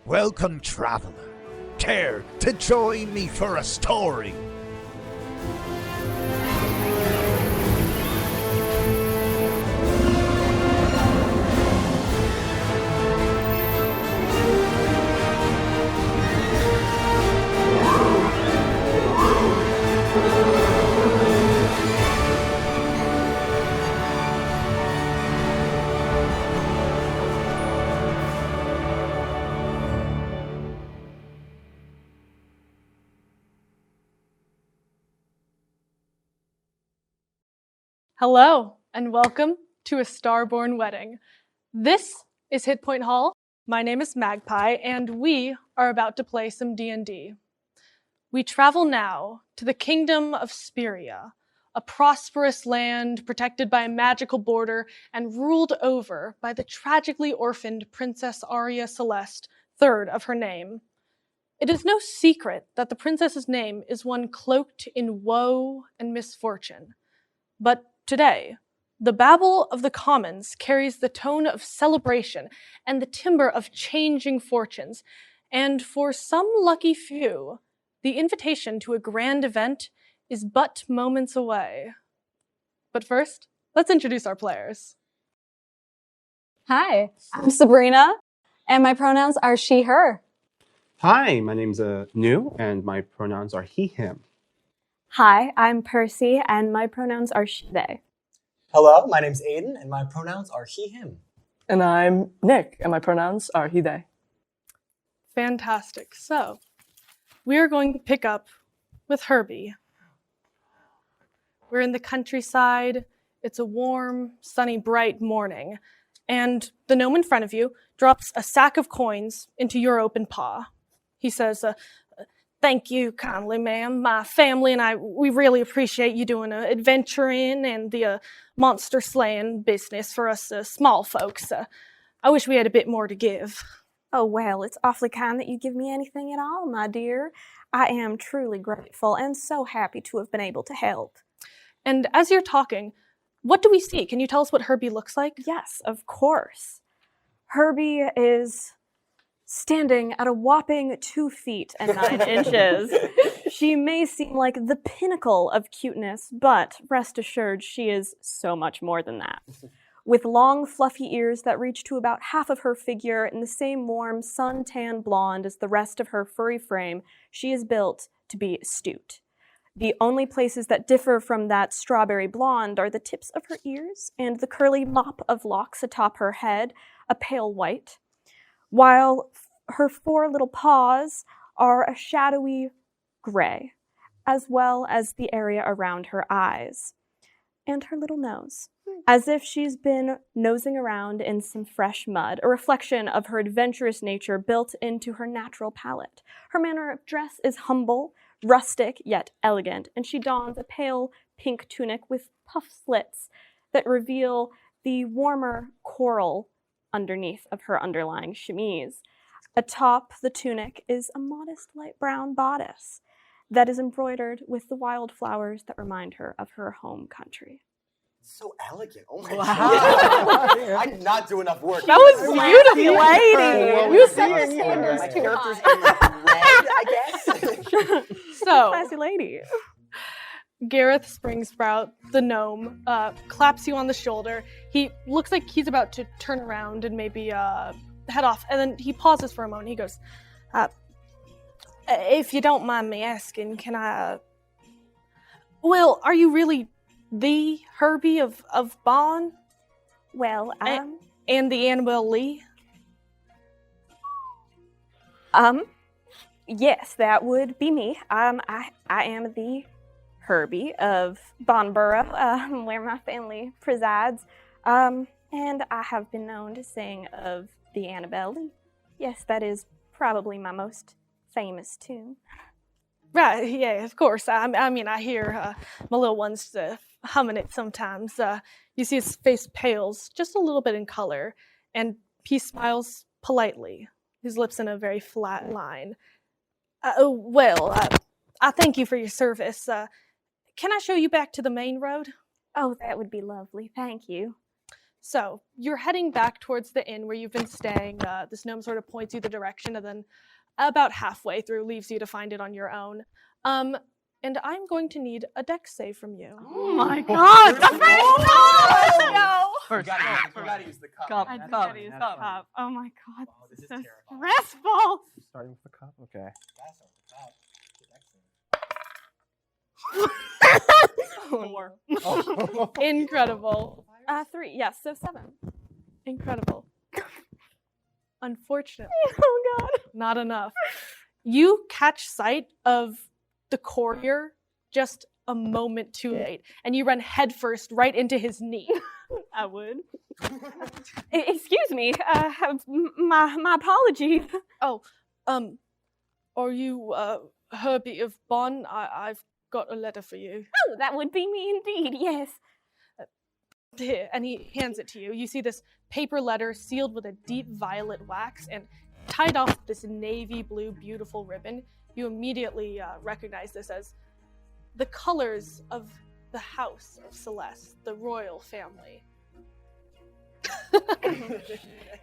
Welcome, traveler. Care to join me for a story? Hello, and welcome to a Starbourne wedding. This is Hit Point Hall. My name is Magpie, and we are about to play some D&D. We travel now to the kingdom of Speria, a prosperous land protected by a magical border and ruled over by the tragically orphaned Princess Aria Celeste, third of her name. It is no secret that the princess's name is one cloaked in woe and misfortune. But today, the babble of the commons carries the tone of celebration and the timbre of changing fortunes, and for some lucky few, the invitation to a grand event is but moments away. But first, let's introduce our players. Hi, I'm Sabrina, and my pronouns are she, her. Hi, my name's New, and my pronouns are he, him. Hi, I'm Percy, and my pronouns are she, they. Hello, my name's Aiden, and my pronouns are he, him. And I'm Nick, and my pronouns are he, they. Fantastic. So, we are going to pick up with Herbie. We're in the countryside. It's a warm, sunny, bright morning. And the gnome in front of you drops a sack of coins into your open paw. He says, "Thank you kindly, ma'am. My family and we really appreciate you doing adventuring and the monster slaying business for us small folks. I wish we had a bit more to give." Oh, well, it's awfully kind that you give me anything at all, my dear. I am truly grateful and so happy to have been able to help. And as you're talking, what do we see? Can you tell us what Herbie looks like? Yes, of course. Herbie is standing at a whopping 2 feet and 9 inches. She may seem like the pinnacle of cuteness, but rest assured she is so much more than that. With long, fluffy ears that reach to about half of her figure and the same warm, sun-tan blonde as the rest of her furry frame, she is built to be astute. The only places that differ from that strawberry blonde are the tips of her ears and the curly mop of locks atop her head, a pale white, while her 4 little paws are a shadowy gray, as well as the area around her eyes, and her little nose, as if she's been nosing around in some fresh mud, a reflection of her adventurous nature built into her natural palette. Her manner of dress is humble, rustic, yet elegant, and she dons a pale pink tunic with puff slits that reveal the warmer coral underneath of her underlying chemise. Atop the tunic is a modest light brown bodice that is embroidered with the wildflowers that remind her of her home country. So elegant. Oh my Wow. God. I did not do enough work. That was beautiful, lady. You set the standards My too character's high. in red, I guess. So, Classy lady. Gareth Springsprout, the gnome, claps you on the shoulder. He looks like he's about to turn around and maybe head off, and then he pauses for a moment. He goes, "If you don't mind me asking, can I... Well, are you really the Herbie of Bonn Well, and the Annabelle Lee?" Yes, that would be me. I am the Herbie of Bonnborough, where my family presides. And I have been known to sing of the Annabelle Lee. Yes, that is probably my most famous tune. Right, yeah, of course. I mean, I hear my little ones humming it sometimes. You see his face pales just a little bit in color, and he smiles politely, his lips in a very flat line. I thank you for your service. Can I show you back to the main road? Oh, that would be lovely. Thank you. So you're heading back towards the inn where you've been staying. This gnome sort of points you the direction and then about halfway through leaves you to find it on your own. And I'm going to need a dex save from you. Oh my god! The first one! No! First, gotta use the cup. cup. I just cup. gotta use the cup. Oh my god, Oh, this this is is so terrifying. stressful! Starting with the cup. Okay. That's all right. Oh, no. Incredible. 3, yes, so 7. Incredible. Unfortunately, Oh god. not enough. You catch sight of the courier just a moment too late, and you run headfirst right into his knee. I would. Excuse me, my apologies. Are you Herbie of Bonn? I've got a letter for you. Oh, that would be me indeed, yes. Here, and he hands it to you. You see this paper letter sealed with a deep violet wax and tied off with this navy blue beautiful ribbon. You immediately recognize this as the colors of the House of Celeste, the royal family.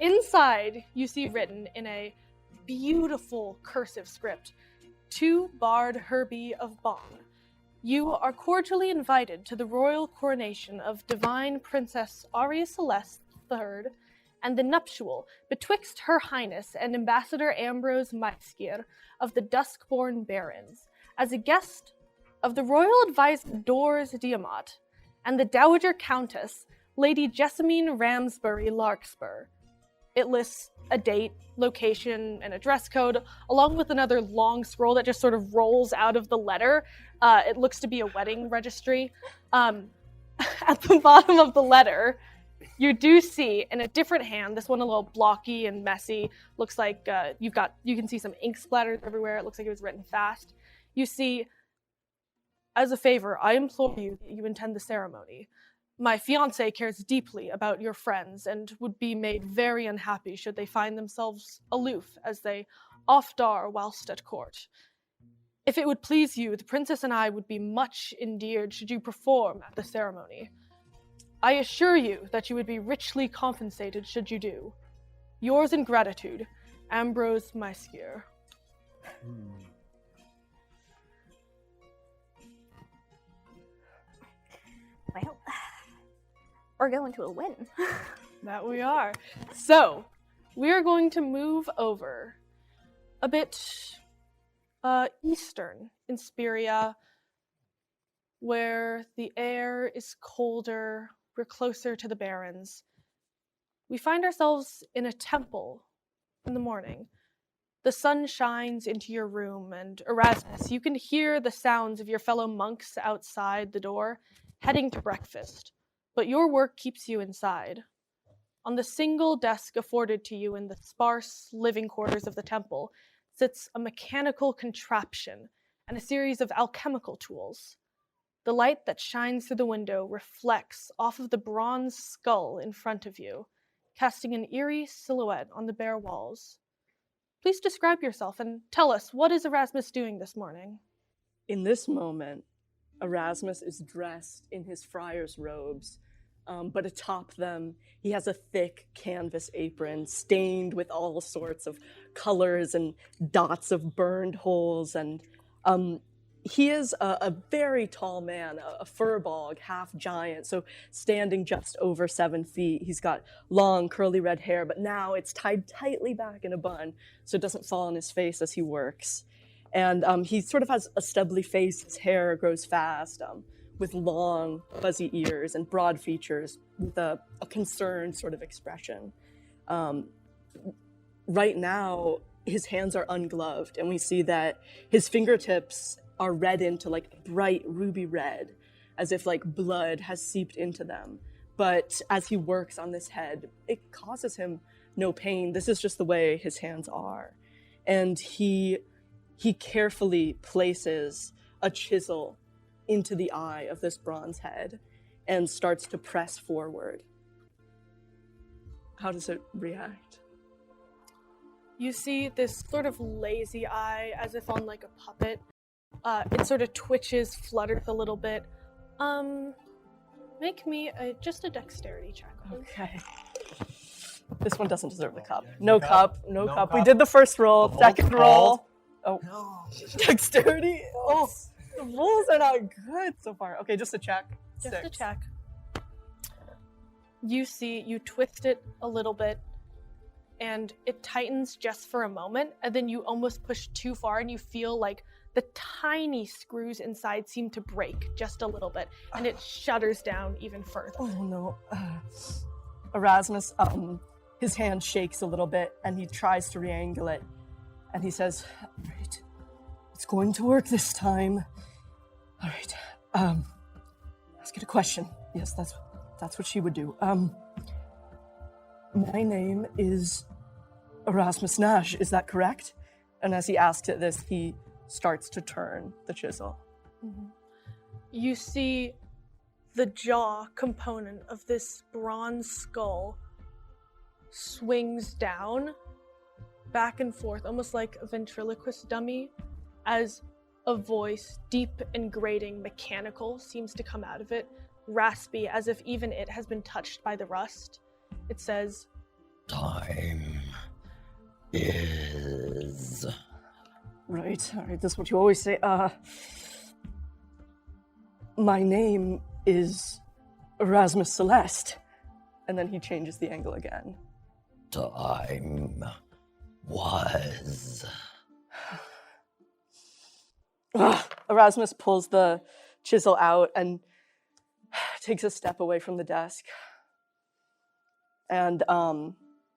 Inside, you see written in a beautiful cursive script, "To Bard Herbie of Bonn. You are cordially invited to the royal coronation of Divine Princess Aria Celeste III and the nuptial betwixt Her Highness and Ambassador Ambrose Maiskier of the Duskborn Barons, as a guest of the royal advisor Dors Diamat and the Dowager Countess Lady Jessamine Ramsbury Larkspur." It lists a date, location, and a dress code, along with another long scroll that just sort of rolls out of the letter. It looks to be a wedding registry. At the bottom of the letter, you do see in a different hand, this one a little blocky and messy, looks like you can see some ink splatters everywhere. It looks like it was written fast. You see, "As a favor, I implore you that you attend the ceremony. My fiancé cares deeply about your friends and would be made very unhappy should they find themselves aloof, as they oft are whilst at court. If it would please you, the princess and I would be much endeared should you perform at the ceremony. I assure you that you would be richly compensated should you do. Yours in gratitude, Ambrose Maiskier." Well, we're going to a wedding. That we are. So, we are going to move over a bit eastern in Speria, where the air is colder. We're closer to the barons. We find ourselves in a temple in the morning. The sun shines into your room, and Erasmus, you can hear the sounds of your fellow monks outside the door, heading to breakfast. But your work keeps you inside. On the single desk afforded to you in the sparse living quarters of the temple sits a mechanical contraption and a series of alchemical tools. The light that shines through the window reflects off of the bronze skull in front of you, casting an eerie silhouette on the bare walls. Please describe yourself and tell us, what is Erasmus doing this morning? In this moment, Erasmus is dressed in his friar's robes, but atop them, he has a thick canvas apron stained with all sorts of colors and dots of burned holes. And he is a very tall man, a furball, half giant, so standing just over 7 feet. He's got long, curly red hair, but now it's tied tightly back in a bun, so it doesn't fall on his face as he works. And he sort of has a stubbly face. His hair grows fast, with long, fuzzy ears and broad features with a concerned sort of expression. Right now, his hands are ungloved, and we see that his fingertips are red into like bright ruby red, as if like blood has seeped into them. But as he works on this head, it causes him no pain. This is just the way his hands are. And he carefully places a chisel into the eye of this bronze head and starts to press forward. How does it react? You see this sort of lazy eye, as if on like a puppet. It sort of twitches, flutters a little bit. Make me just a dexterity check, please. Okay. This one doesn't deserve the cup. No cup. No We cup. did the first roll. The Second vault roll. Oh, No. dexterity. Oh, the rolls are not good so far. Okay, just a check. Just a 6. check. You see, you twist it a little bit, and it tightens just for a moment, and then you almost push too far, and you feel like the tiny screws inside seem to break just a little bit, and it shudders down even further. Oh no. Erasmus, his hand shakes a little bit, and he tries to re-angle it, and he says, "Right, it's going to work this time. All right. Ask it a question. Yes, that's what she would do. My name is Erasmus Nash. Is that correct?" And as he asks it this, he starts to turn the chisel. You see the jaw component of this bronze skull swings down, back and forth, almost like a ventriloquist dummy, as a voice, deep and grating, mechanical, seems to come out of it, raspy, as if even it has been touched by the rust. It says, Time is... Right, all right, that's what you always say. My name is Erasmus Celeste. And then he changes the angle again. Time was... Erasmus pulls the chisel out and takes a step away from the desk. And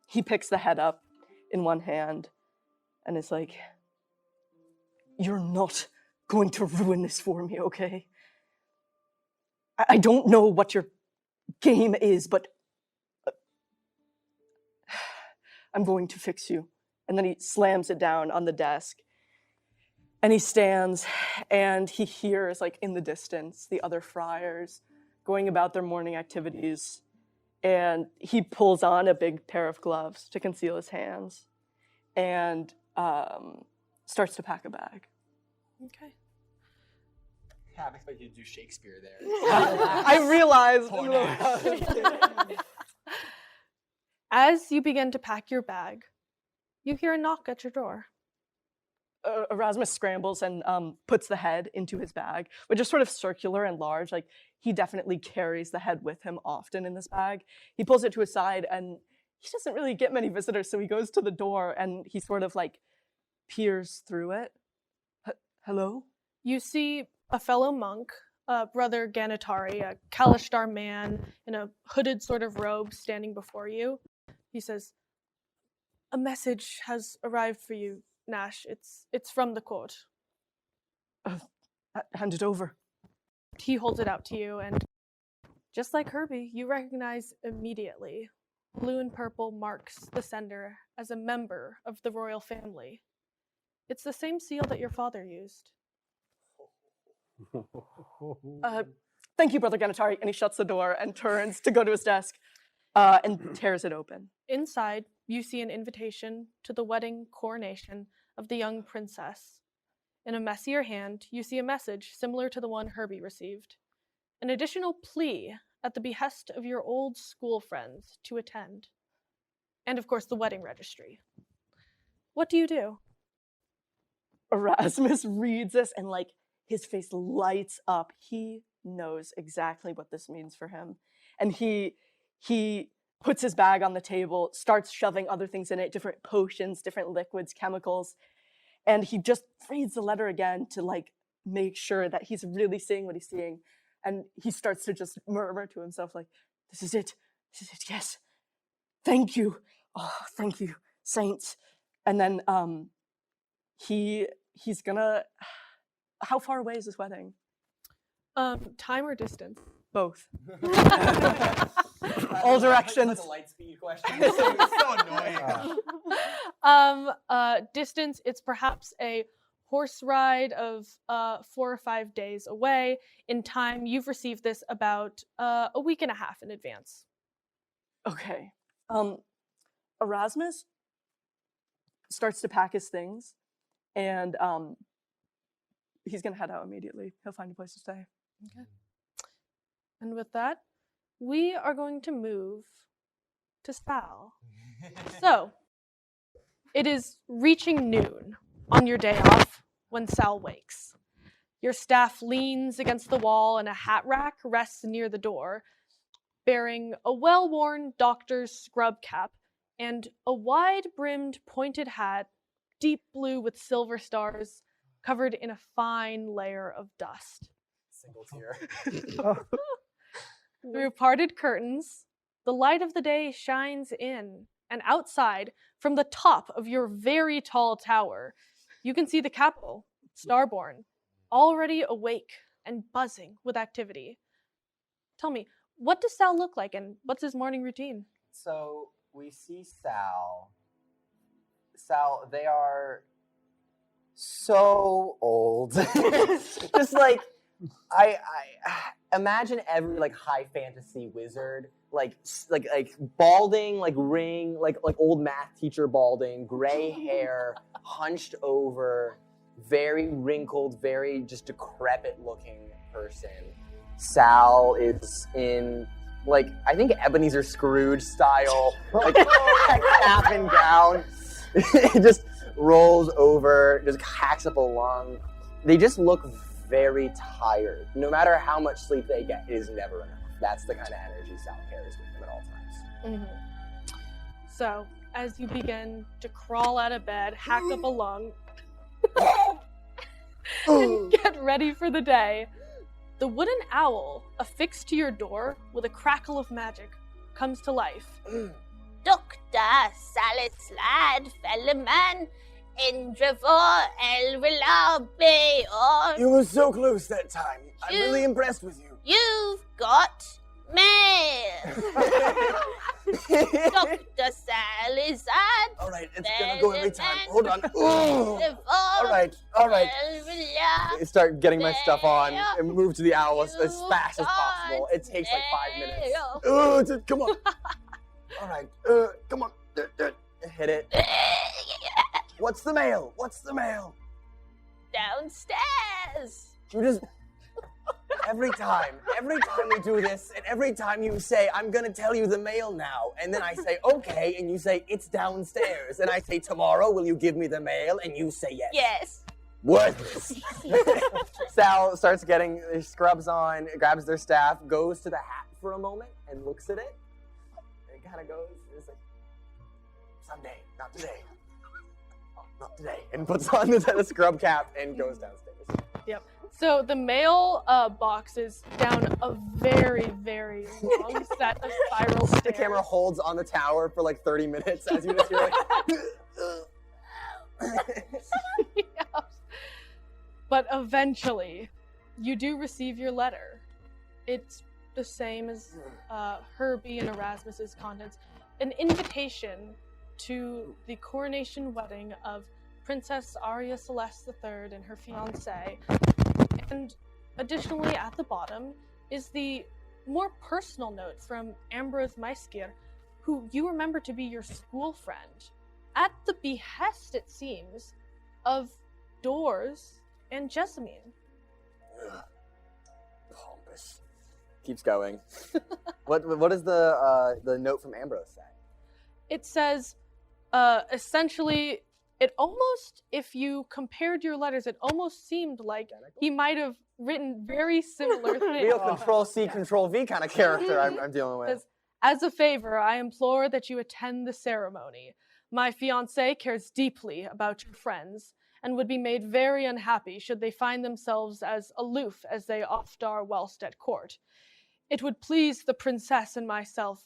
he picks the head up in one hand and is like, "You're not going to ruin this for me, okay? I don't know what your game is, but I'm going to fix you." And then he slams it down on the desk. And he stands and he hears, like in the distance, the other friars going about their morning activities. And he pulls on a big pair of gloves to conceal his hands and starts to pack a bag. okay. Yeah, I expect you to do Shakespeare there. I realized. Poor Nash. As you begin to pack your bag, you hear a knock at your door. Erasmus scrambles and puts the head into his bag, which is sort of circular and large. Like, he definitely carries the head with him often in this bag. He pulls it to his side, and he doesn't really get many visitors, so he goes to the door and he sort of like peers through it. Hello? You see a fellow monk, Brother Ganatari, a Kalishtar man in a hooded sort of robe standing before you. He says, "A message has arrived for you, Nash. It's from the court." Hand it over. He holds it out to you, and just like Herbie, you recognize immediately. Blue and purple marks the sender as a member of the royal family. It's the same seal that your father used. Thank you, Brother Ganatari. And he shuts the door and turns to go to his desk and tears it open. Inside, you see an invitation to the wedding coronation of the young princess. In a messier hand, you see a message similar to the one Herbie received. An additional plea at the behest of your old school friends to attend. And of course, the wedding registry. What do you do? Erasmus reads this and like his face lights up. He knows exactly what this means for him. And he puts his bag on the table, starts shoving other things in it, different potions, different liquids, chemicals. And he just reads the letter again to like make sure that he's really seeing what he's seeing. And he starts to just murmur to himself like, this is it, yes. Thank you. Oh, thank you, saints. And then he's gonna, how far away is this wedding? Time or distance? Both. All directions. That's a light speed question. It's so annoying. Distance, it's perhaps a horse ride of 4 or 5 days away. In time, you've received this about a week and a half in advance. Okay. Erasmus starts to pack his things, and he's gonna head out immediately. He'll find a place to stay. Okay. And with that, we are going to move to Sal. So, it is reaching noon on your day off when Sal wakes. Your staff leans against the wall and a hat rack rests near the door, bearing a well-worn doctor's scrub cap and a wide-brimmed pointed hat, deep blue with silver stars, covered in a fine layer of dust. Single tear. Through parted curtains, the light of the day shines in, and outside, from the top of your very tall tower, you can see the capital, Starbourne, already awake and buzzing with activity. Tell me, what does Sal look like, and what's his morning routine? So we see Sal. Sal, they are so old. Just like I imagine every like high fantasy wizard, like balding, like ring, like old math teacher balding, gray hair, hunched over, very wrinkled, very just decrepit looking person. Sal is in like I think Ebenezer Scrooge style, like cap and gown. It just rolls over, just hacks up a lung. They just look very tired. No matter how much sleep they get, it is never enough. That's the kind of energy Sal carries with him at all times. Mm-hmm. So, as you begin to crawl out of bed, hack up a lung, and get ready for the day, the wooden owl affixed to your door with a crackle of magic comes to life. Dr. Salis Lad, Fellerman, Indravor, El Relabe, or You were so close that time. I'm really impressed with you. you've got mail. Dr. Salis Lad, All right, it's gonna go every time. Hold on. All right. I start getting my stuff on and move to the owl as fast as possible. It takes like 5 minutes. Come on. All right. Come on. Hit it. What's the mail? What's the mail? Downstairs. You just every time we do this, and every time you say, I'm gonna tell you the mail now, and then I say, okay, and you say, it's downstairs, and I say, tomorrow, will you give me the mail? And you say yes. Yes. Worthless. Sal starts getting their scrubs on, grabs their staff, goes to the hat for a moment, and looks at it. And it kind of goes, it's like, someday, not today. Not today. And puts on the scrub cap and goes downstairs. Yep. So the mail box is down a very, very long set of spiral stairs. The camera holds on the tower for like 30 minutes as you just hear like... Yes. But eventually, you do receive your letter. It's the same as Herbie and Erasmus's contents. An invitation to the coronation wedding of Princess Aria Celeste III and her fiancé. And additionally, at the bottom is the more personal note from Ambrose Maiskier, who you remember to be your school friend, at the behest, it seems, of Doors and Jessamine. Pompous. Keeps going. What does the note from Ambrose say? It says, essentially, it almost, if you compared your letters, it almost seemed like he might have written very similar things. Real Control-C, Control-V kind of character I'm dealing with. As a favor, I implore that you attend the ceremony. My fiancé cares deeply about your friends and would be made very unhappy should they find themselves as aloof as they oft are whilst at court. It would please the princess and myself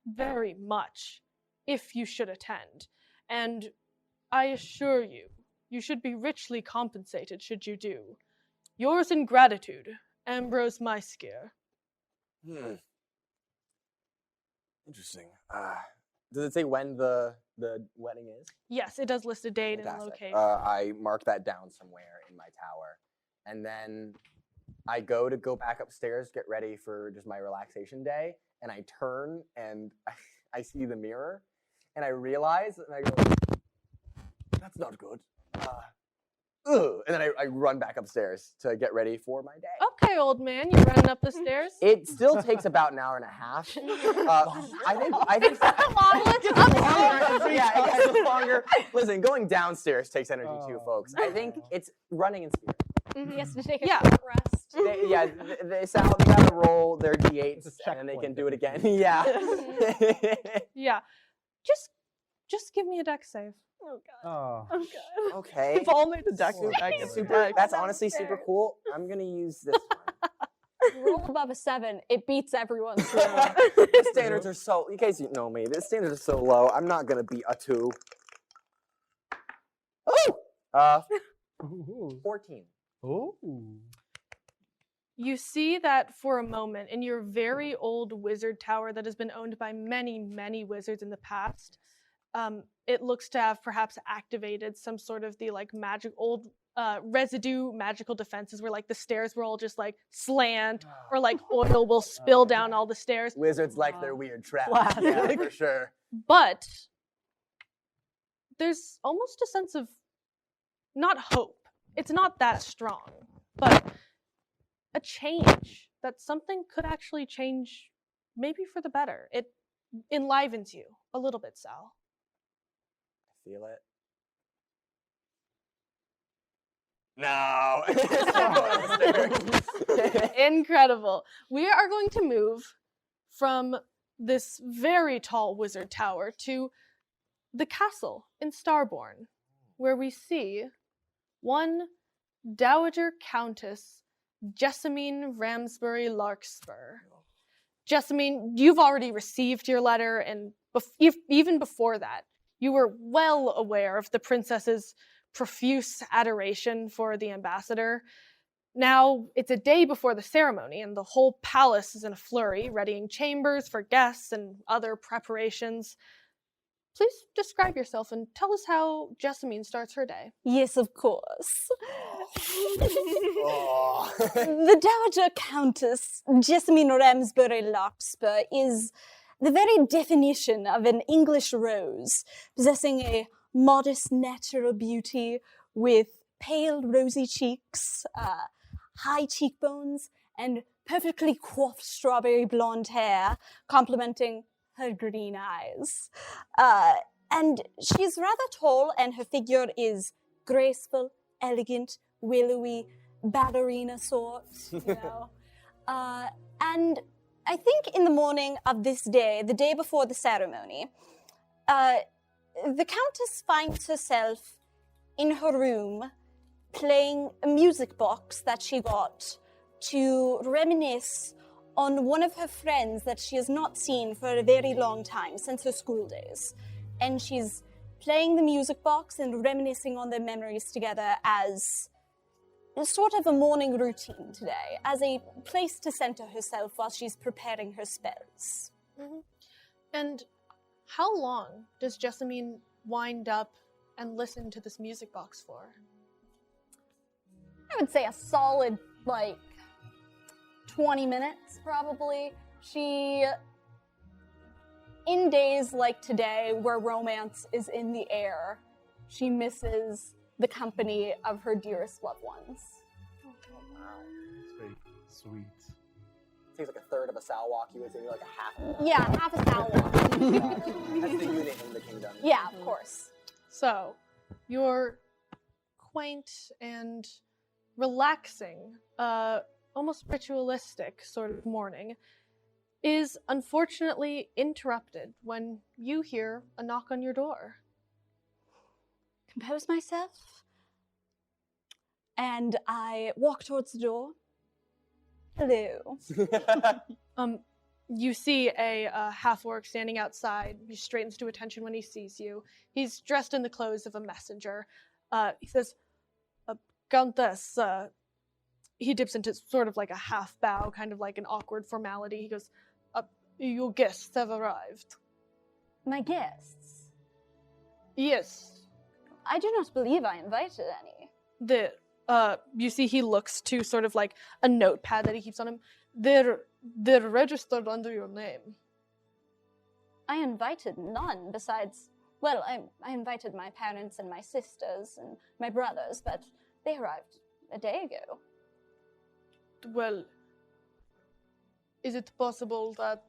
very much if you should attend, and I assure you, you should be richly compensated should you do. Yours in gratitude, Ambrose Maiskier. Interesting. Does it say when the wedding is? Yes, it does list a date and Fantastic. location. I mark that down somewhere in my tower. And then I go back upstairs, get ready for just my relaxation day, and I turn and I see the mirror, and I realize, and I go, that's not good. ugh, and then I run back upstairs to get ready for my day. Okay, old man, you running up the stairs? It still takes about an hour and a half. I think it's longer. Listen, going downstairs takes energy too, folks. I think it's running in spirit. He has to take a Yeah. short rest. They gotta roll their d8s and then they can do it again. Yeah. Yeah. Just give me a deck save. Oh god. Oh. Oh god. Okay. We've all made a deck deck. That's honestly super cool. I'm gonna use this one. Roll above a 7, it beats everyone's The standards are so, in case you know me, the standards are so low, I'm not gonna beat a 2. Oh! 14. Ooh. You see that for a moment in your very old wizard tower that has been owned by many, many wizards in the past. It looks to have perhaps activated some sort of the like old residue magical defenses where like the stairs were all just like slant or like oil will spill down all the stairs. Wizards like their weird traps. Classic. Yeah, for sure. But there's almost a sense of not hope. It's not that strong, but a change that something could actually change maybe for the better. It enlivens you a little bit, Sal. I feel it. No. Incredible. We are going to move from this very tall wizard tower to the castle in Starbourne, where we see one Dowager Countess Jessamine Ramsbury Larkspur. Jessamine, you've already received your letter, and even before that, you were well aware of the princess's profuse adoration for the ambassador. Now, it's a day before the ceremony, and the whole palace is in a flurry, readying chambers for guests and other preparations. Please describe yourself and tell us how Jessamine starts her day. Yes, of course. Oh. The Dowager Countess Jessamine Ramsbury Larkspur is the very definition of an English rose, possessing a modest natural beauty with pale rosy cheeks, high cheekbones, and perfectly coiffed strawberry blonde hair, complementing her green eyes. And she's rather tall, and her figure is graceful, elegant, willowy, ballerina sort, you know. And I think in the morning of this day, the day before the ceremony, the Countess finds herself in her room playing a music box that she got to reminisce on one of her friends that she has not seen for a very long time, since her school days. And she's playing the music box and reminiscing on their memories together as sort of a morning routine today, as a place to center herself while she's preparing her spells. Mm-hmm. And how long does Jessamine wind up and listen to this music box for? I would say a solid, 20 minutes, probably. She, in days like today, where romance is in the air, she misses the company of her dearest loved ones. It's very sweet. Takes like a third of a Sal walk. You would say like a half. Yeah, half a Sal walk. That's the unit in the kingdom. Yeah, of course. So, your quaint and relaxing, almost ritualistic sort of morning is unfortunately interrupted when you hear a knock on your door. Compose myself, and I walk towards the door. Hello. You see a half-orc standing outside. He straightens to attention when he sees you. He's dressed in the clothes of a messenger. He says, Countess, he dips into sort of like a half bow, kind of like an awkward formality. He goes, your guests have arrived. My guests? Yes. I do not believe I invited any. You see he looks to sort of like a notepad that he keeps on him. They're registered under your name. I invited none besides, well, I invited my parents and my sisters and my brothers, but They arrived a day ago. Well, is it possible that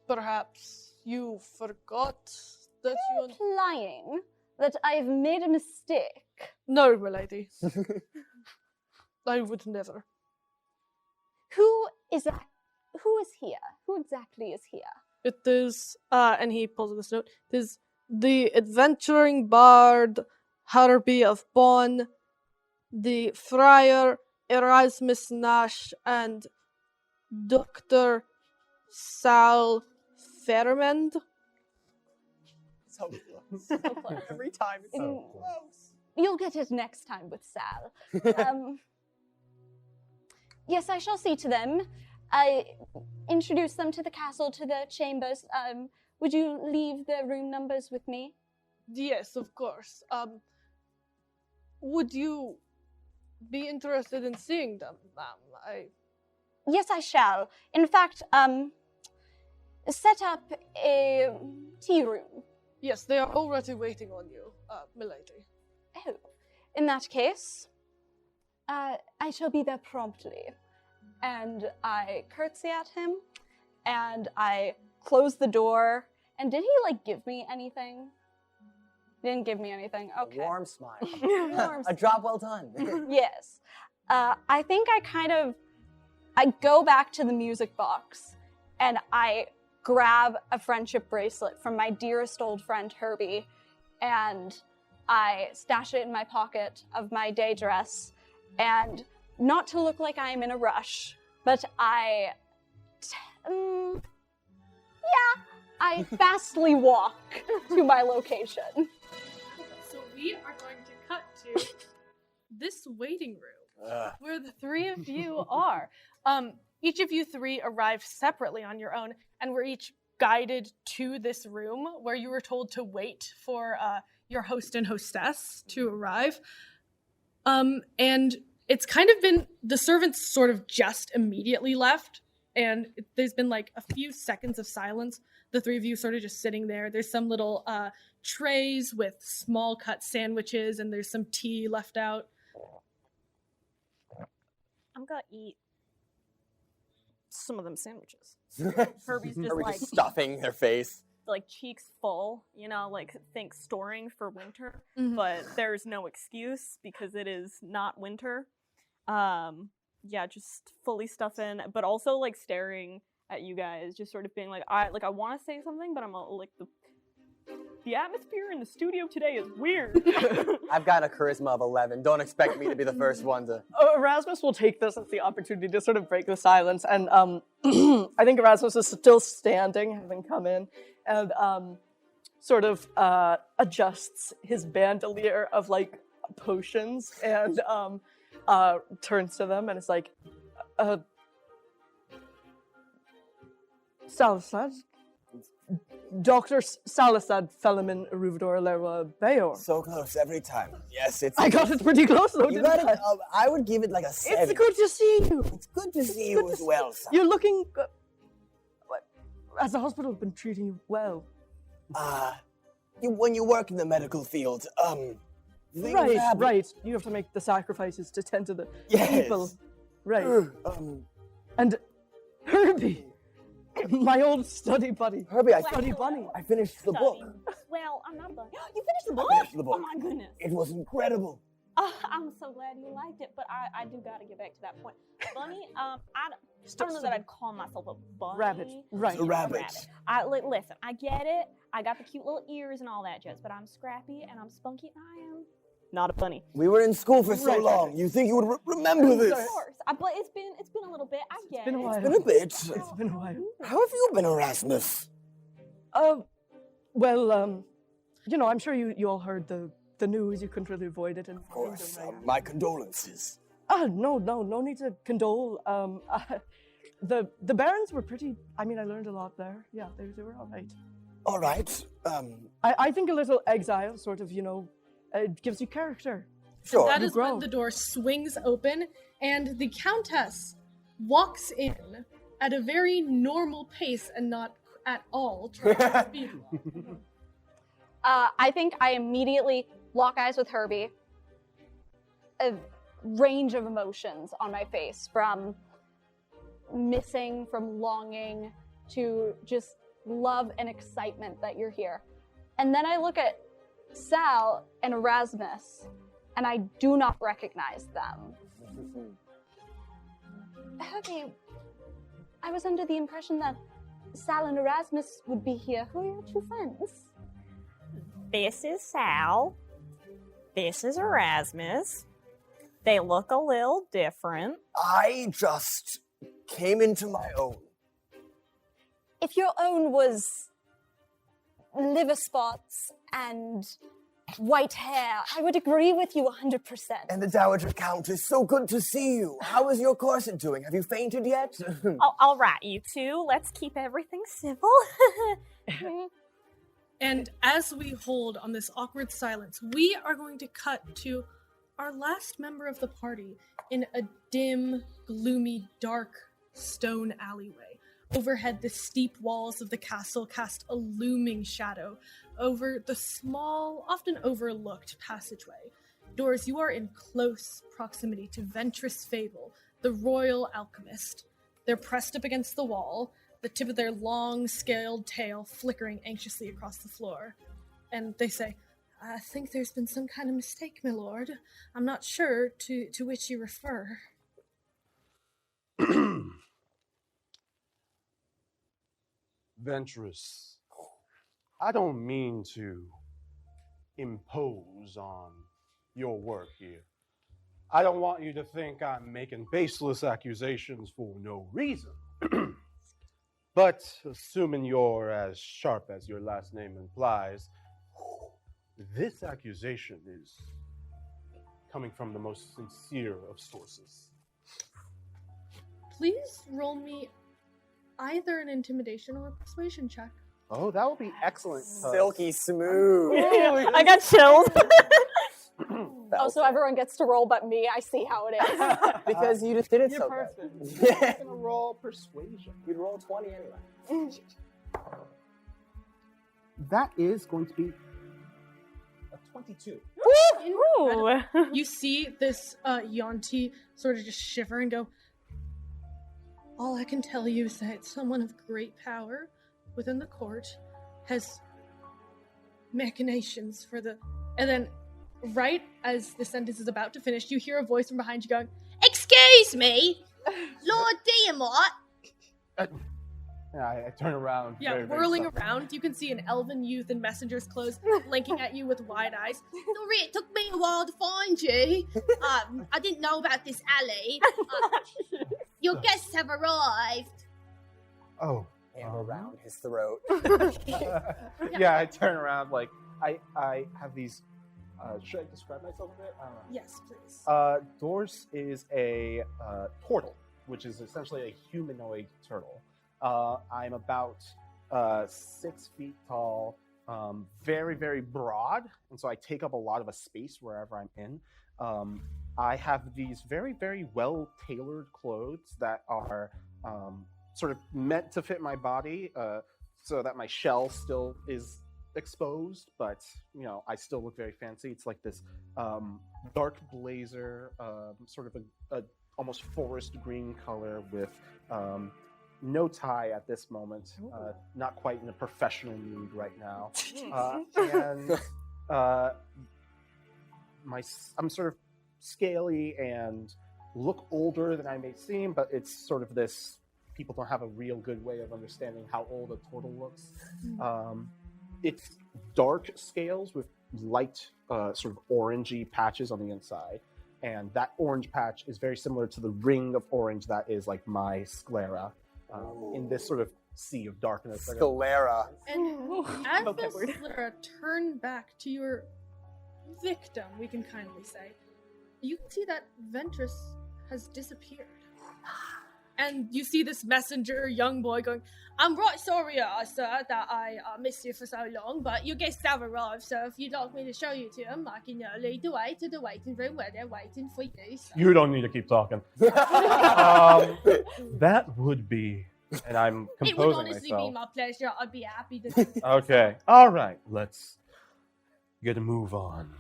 perhaps you forgot that you... Implying that I've made a mistake. No, milady. I would never. Who is here? Who exactly is here? It is, and he pulls this note, it is the adventuring bard Herbie of Bonn, the friar Erasmus Nash, and Dr. Sal Fairmond. So close. So close. Every time it's so close. You'll get it next time with Sal. Yes, I shall see to them. I introduce them to the castle, to the chambers. Would you leave the room numbers with me? Yes, of course. Would you be interested in seeing them, ma'am? Yes, I shall. In fact, set up a tea room. Yes, they are already waiting on you, milady. Oh, in that case, I shall be there promptly. And I curtsy at him, and I close the door. And did he, give me anything? He didn't give me anything. Okay. A warm smile. Warm A job well done. Yes. I think I go back to the music box, and I grab a friendship bracelet from my dearest old friend Herbie, and I stash it in my pocket of my day dress, and not to look like I'm in a rush, but I fastly walk to my location. So we are going to cut to this waiting room where the three of you are. Each of you three arrived separately on your own, and were each guided to this room where you were told to wait for your host and hostess to arrive. And it's kind of been, the servants sort of just immediately left, and there's been a few seconds of silence. The three of you sort of just sitting there. There's some little trays with small cut sandwiches, and there's some tea left out. I'm gonna eat some of them sandwiches. Herbie's just Herbie's just stuffing their face. Cheeks full, think storing for winter, but there's no excuse because it is not winter. Just fully stuffing, but also staring at you guys, just sort of being I want to say something, but I'm the atmosphere in the studio today is weird. I've got a charisma of 11. Don't expect me to be the first one to... Erasmus will take this as the opportunity to sort of break the silence, and I think Erasmus is still standing, having come in, and sort of adjusts his bandolier of potions, and turns to them and is Salasad? Dr. Salasad Felamin Ruvador Lerwa Bayor. So close every time. Yes, it's... I got it pretty close though, You didn't got it. I? I would give it a 7. It's good to see you. It's good to see you as well, son. You're looking... Has the hospital been treating you well? When you work in the medical field, Right. You have to make the sacrifices to tend to the people. Right. And Herbie, my old study buddy. Herbie, study bunny. I finished the book. Well, I'm not a bunny. You finished the I book? finished the book. Oh my goodness. It was incredible. I'm so glad you liked it, but I do gotta get back to that point. Bunny, I don't know that I'd call myself a bunny. Rabbit, right. It's a rabbit. Listen, I get it. I got the cute little ears and all that jazz, but I'm scrappy and I'm spunky and I am not a bunny. We were in school for so long. You think you would remember this? Of course. But it's been a little bit. I get it. It's been a bit. It's been a while. How have you been, Erasmus? I'm sure you all heard the news. You couldn't really avoid it. Of course. My condolences. No need to condole. The Barons were pretty, I learned a lot there. Yeah, they were all right. All right. I think a little exile sort of, gives you character. Sure. That is when the door swings open and the Countess walks in at a very normal pace and not at all trying to speed walk. I think I immediately lock eyes with Herbie. a range of emotions on my face, from missing, from longing, to just love and excitement that you're here. And then I look at Sal and Erasmus, and I do not recognize them. Herbie, I was under the impression that Sal and Erasmus would be here. Who are your two friends? This is Sal. This is Erasmus. They look a little different. I just came into my own. If your own was liver spots and white hair, I would agree with you 100%. And the Dowager Countess, so good to see you. How is your corset doing? Have you fainted yet? All right, you two. Let's keep everything civil. And as we hold on this awkward silence, we are going to cut to our last member of the party in a dim, gloomy, dark stone alleyway. Overhead, the steep walls of the castle cast a looming shadow over the small, often overlooked passageway. Doors, you are in close proximity to Ventress Fable, the royal alchemist. They're pressed up against the wall, the tip of their long, scaled tail flickering anxiously across the floor. And they say, I think there's been some kind of mistake, my lord. I'm not sure to which you refer. Ventress, I don't mean to impose on your work here. I don't want you to think I'm making baseless accusations for no reason. But assuming you're as sharp as your last name implies, this accusation is coming from the most sincere of sources. Please roll me either an intimidation or a persuasion check. Oh, that would be excellent. Silky smooth. I got chills. Oh, so everyone gets to roll but me. I see how it is. Because you just did it You're so perfect. good. I'm gonna roll persuasion. You'd roll 20 anyway. That is going to be a 22. Incredible. You see this Yonti sort of just shiver and go, all I can tell you is that someone of great power within the court has machinations for the... And then right as the sentence is about to finish, you hear a voice from behind you going, Excuse me, Lord Diamot. I turn around. yeah, very, very whirling suddenly. around. You can see an elven youth in messenger's clothes blinking at you with wide eyes. Sorry, it took me a while to find you. I didn't know about this alley. Your guests have arrived. Oh. And around his throat. Yeah, I turn around like I have these. Should I describe myself a bit? I don't know. Yes, please. Doors is a turtle, which is essentially a humanoid turtle. I'm about 6 feet tall, very, very broad, and so I take up a lot of a space wherever I'm in. I have these very, very well-tailored clothes that are sort of meant to fit my body, so that my shell still is exposed, but you know, I still look very fancy. It's like this dark blazer, sort of a almost forest green color with no tie at this moment. Not quite in a professional mood right now. And I'm sort of scaly and look older than I may seem, but it's sort of this, people don't have a real good way of understanding how old a turtle looks. It's dark scales with light sort of orangey patches on the inside. And that orange patch is very similar to the ring of orange that is like my sclera in this sort of sea of darkness. Sclera. And as the sclera turn back to your victim, we can kindly say, you can see that Ventress has disappeared. And you see this messenger young boy going, I'm right sorry, sir, that I missed you for so long, but your guests have arrived, so if you'd like me to show you to them, I can lead the way to the waiting room where they're waiting for you. So. You don't need to keep talking. That would be, and I'm composing It would honestly myself. be my pleasure. I'd be happy to. Okay, all right, let's get a move on.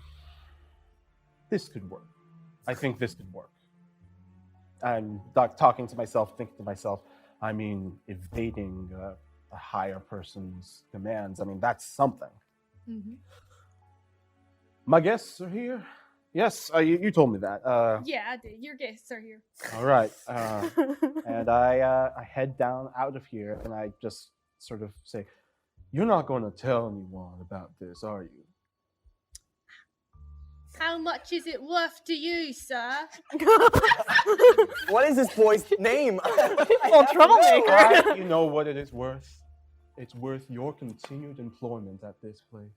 This could work. I think this could work. I'm talking to myself, thinking to myself, I mean, evading a higher person's demands, I mean, that's something. Mm-hmm. My guests are here. Yes, you told me that. Yeah, I did. Your guests are here. All right. And I head down out of here, and I just sort of say, "You're not going to tell anyone about this, are you?" How much is it worth to you, sir? What is this boy's name? Well, troublemaker. You know what it is worth? It's worth your continued employment at this place.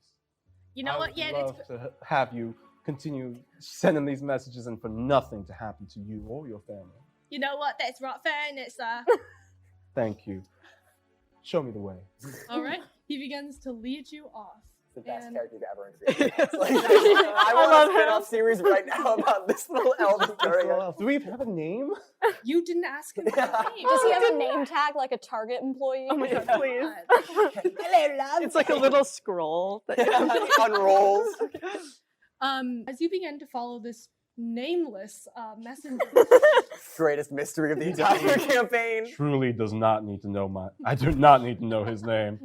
You know what? Yeah, I'd love to have you continue sending these messages and for nothing to happen to you or your family. you know what? That's right fair, isn't it, sir? Thank you. Show me the way. All right. He begins to lead you off. The best And- character you've ever created. I want a spin-off series right now about this little elven courier. Do we have a name? You didn't ask him his name. Does he have a name tag like a Target employee? Oh my god, please. Hello, love. It's like a little scroll that unrolls. As you begin to follow this nameless messenger, Greatest mystery of the entire campaign. Truly does not need to know I do not need to know his name.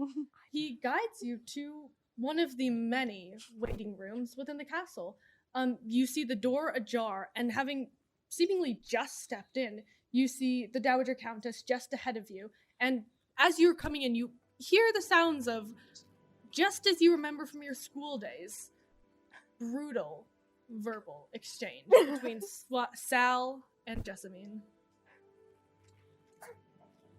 he guides you to one of the many waiting rooms within the castle. You see the door ajar, and having seemingly just stepped in, you see the Dowager Countess just ahead of you. And as you're coming in, you hear the sounds of, just as you remember from your school days, brutal verbal exchange between Sal and Jessamine.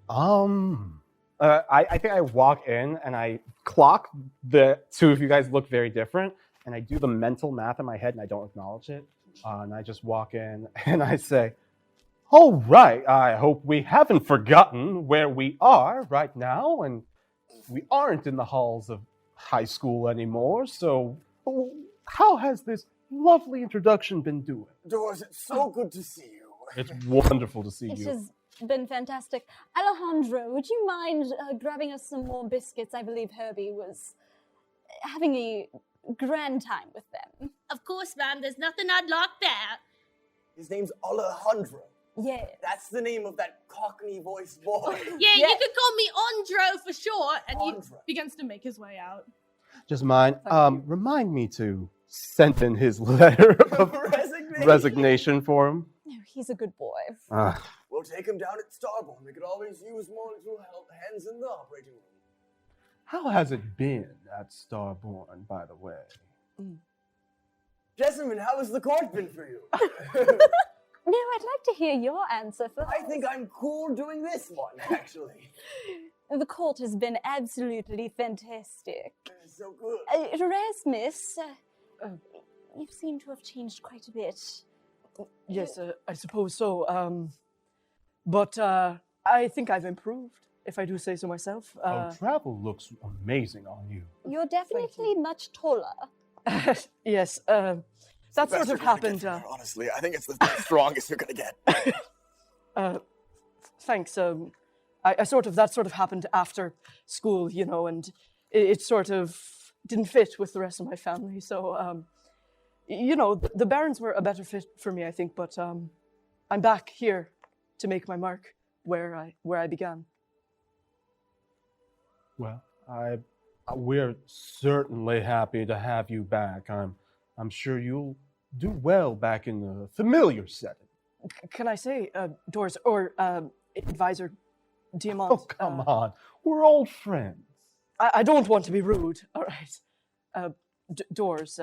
I think I walk in and I clock the two of you guys look very different, and I do the mental math in my head and I don't acknowledge it. And I just walk in and I say, "All right, I hope we haven't forgotten where we are right now, and we aren't in the halls of high school anymore. So, how has this lovely introduction been doing?" Doris, it's so good to see you. It's wonderful to see It you. has been fantastic. Alejandro, would you mind grabbing us some more biscuits? I believe Herbie was having a grand time with them. Of course, ma'am. There's nothing I'd like that. His name's Alejandro. Yeah. That's the name of that cockney-voiced boy. Yeah, you could call me Andro for short. And He begins to make his way out. Just mind, remind me to send in his letter of resignation for him. No, he's a good boy. We'll take him down at Starbourne. We could always use more little hands in the operating room. How has it been at Starbourne, by the way? Jessamine, how has the court been for you? No, I'd like to hear your answer first. I think I'm cool doing this one, actually. The court has been absolutely fantastic. So good. Erasmus, you seem to have changed quite a bit. Yes, I suppose so. But I think I've improved, if I do say so myself. Travel looks amazing on you. You're definitely much taller. Yes, that sort of happened. Honestly, I think it's the strongest you're gonna get. Thanks. That sort of happened after school, you know, and it sort of didn't fit with the rest of my family. So, you know, the Barons were a better fit for me, I think. But I'm back here to make my mark where I began. Well, we're certainly happy to have you back. I'm sure you'll do well back in the familiar setting. Can I say, Doris, or Advisor Diamant? Oh, come on. We're old friends. I don't want to be rude, all right. Doris,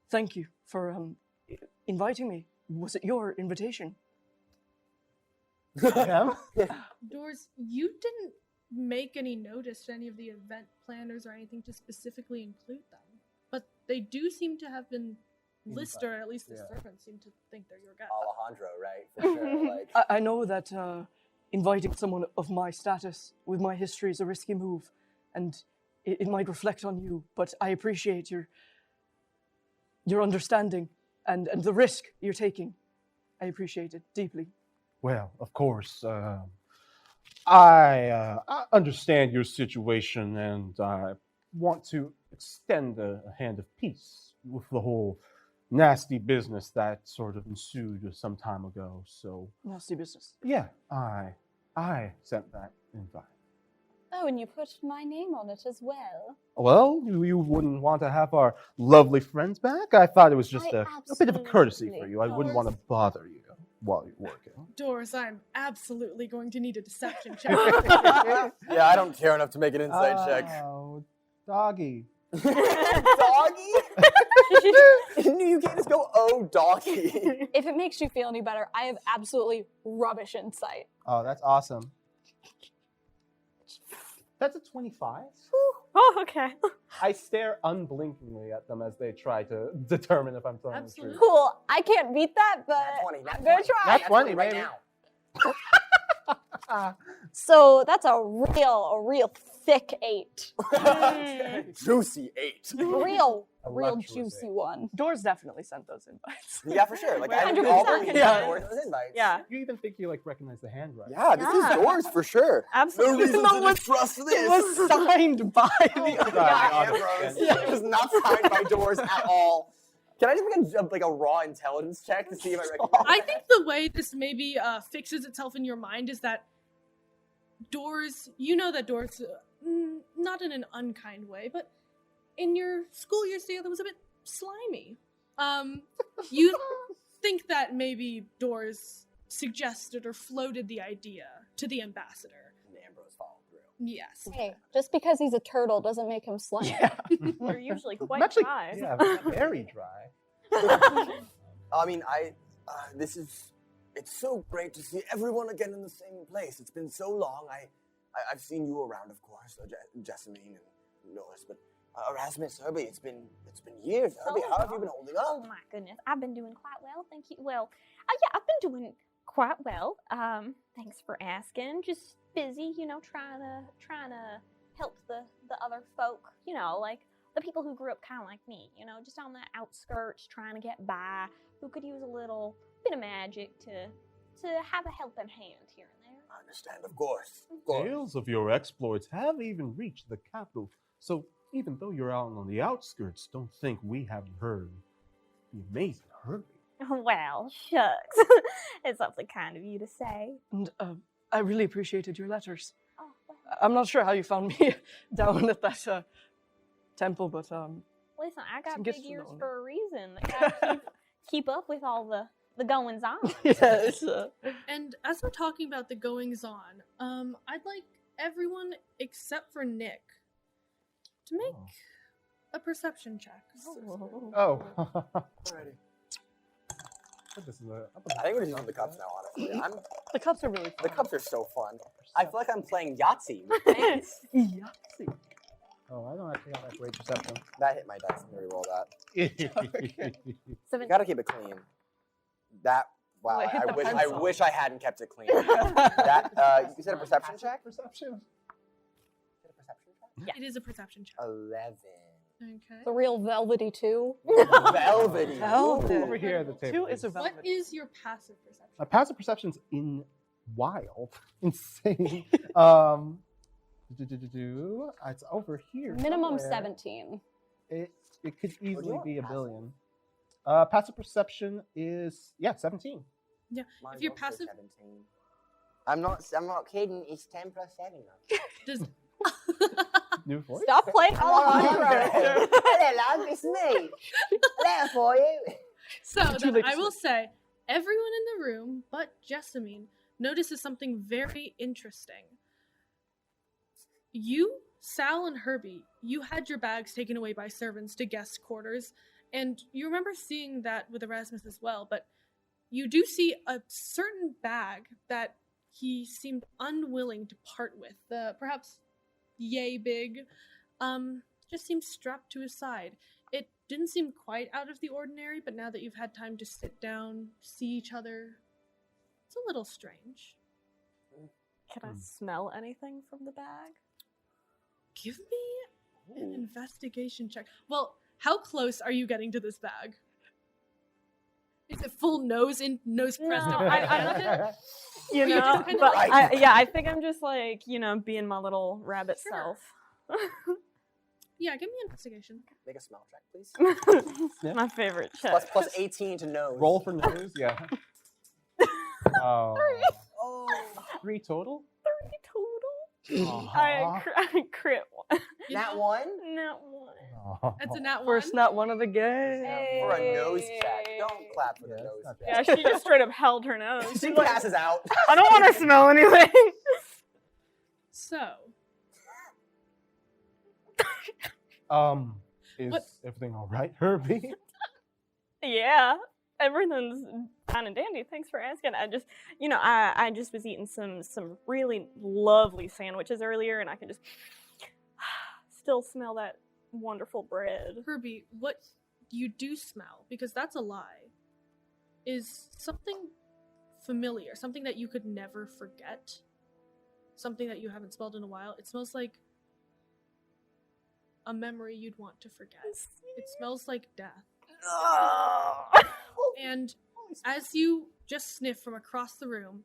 thank you for inviting me. Was it your invitation? Doors, you didn't make any notice to any of the event planners or anything to specifically include them. But they do seem to have been listed, or at least the servants seem to think they're your guest. Alejandro, right? For sure. Like. I know that inviting someone of my status with my history is a risky move, and it might reflect on you, but I appreciate your understanding and the risk you're taking. I appreciate it deeply. Well, of course, I understand your situation, and I want to extend a hand of peace with the whole nasty business that sort of ensued some time ago. So Nasty business. yeah, I sent that invite. Oh, and you put my name on it as well. Well, you wouldn't want to have our lovely friends back? I thought it was just a bit of a courtcy for you. I wouldn't want to bother you while you're working. Doors, I'm absolutely going to need a deception check. Yeah, I don't care enough to make an insight check. Oh, doggy. Doggy? You can't just go, oh, doggy. If it makes you feel any better, I have absolutely rubbish insight. Oh, that's awesome. That's a 25. Oh, okay. I stare unblinkingly at them as they try to determine if I'm telling the truth. Cool. I can't beat that, but I'm going to try. That's 20, right baby. now. So that's a real thick 8. Juicy 8. Real Voluptuous juicy 8. one. Doors definitely sent those invites. Yeah, for sure. Like, I 100%. those invites. Yeah. You even think you like recognize the handwriting? Yeah, this is Doors for sure. Absolutely. No reason to distrust this. It was signed by the Ambrose. It was not signed by Doors at all. Can I just make a raw intelligence check to see if I recognize I think the way this maybe fixes itself in your mind is that Doors, you know that Doors, not in an unkind way, but in your school years together was a bit slimy. You think that maybe Doors suggested or floated the idea to the ambassador. And Ambrose followed through. Yes. Hey, just because he's a turtle doesn't make him slimy. We're usually I'm quite actually, dry. yeah, very dry. I mean, it's so great to see everyone again in the same place. It's been so long. I've seen you around, of course, Jessamine and Norris, but Erasmus, Herbie, it's been years. Herbie, how have you been holding up? Oh my goodness, I've been doing quite well, thank you. Well, yeah, I've been doing quite well. Thanks for asking. Just busy, trying to help the other folk, like the people who grew up kind of like me, just on the outskirts, trying to get by, who could use a little bit of magic to have a helping hand here and there. I understand, of course. Tales of your exploits have even reached the capital, so even though you're out on the outskirts, don't think we haven't heard the amazing Herbie. Well, shucks. It's awfully kind of you to say. And I really appreciated your letters. Oh, well. I'm not sure how you found me down at that temple, but Listen, I got some big gifts ears from for a reason. I gotta keep up with all the goings on. yes. And as we're talking about the goings on, I'd like everyone except for Nick to make a perception check. Oh. Alrighty. I think we're just on the cups now, honestly. The cups are really fun. The cups are so fun. I feel like I'm playing Yahtzee with hands. Yahtzee. Oh, I don't actually have that great perception. That hit my dice. Let me re-roll that. So You gotta keep it clean. Wow. Well, it hit the I pencil. wish I hadn't kept it clean. That you said a perception check? Perception. Yeah. It is a perception check. 11. Okay. The real velvety 2. Velvety. Over here at the table. 2 is a velvet. What is your passive perception? My passive perception's wild, insane. It's over here. Minimum somewhere. 17. It could easily want be a passive? billion. Passive perception is 17. Yeah. Mine If you're also passive, 17. I'm not kidding. It's 10 plus 7. does New voice. Stop playing all on character. Hello, love. It's me. There for you. so Too then late I to will say everyone in the room but Jessamine notices something very interesting. You, Sal, and Herbie, you had your bags taken away by servants to guest quarters, and you remember seeing that with Erasmus as well, but you do see a certain bag that he seemed unwilling to part with. The perhaps yay big, just seemed strapped to his side. It didn't seem quite out of the ordinary, but now that you've had time to sit down, see each other, it's a little strange. Can I smell anything from the bag? Give me an investigation check. Well, how close are you getting to this bag? Is it full nose pressed No, up? I You know, just kinda but like- I think I'm just like, being my little rabbit self. Yeah, give me investigation. Make a smell check, please. My favorite check. Plus 18 to nose. Roll for nose, yeah. Oh. 3 total? 30 total. Aw. I crit one. Nat 1? Nat 1. Oh. That's a nat 1. First nat 1 of the game. For a nose check. Don't clap for the nose check. Yeah, she just straight up held her nose. She She's like, passes out. I don't want to smell anything. So, Is What? everything all right, Herbie? Yeah, everything's fine and dandy. Thanks for asking. I just, I just was eating some really lovely sandwiches earlier, and I can just still smell that wonderful bread. Herbie, what you do smell, because that's a lie, is something familiar, something that you could never forget, something that you haven't smelled in a while. It smells like a memory you'd want to forget. It smells like death. And as you just sniff from across the room,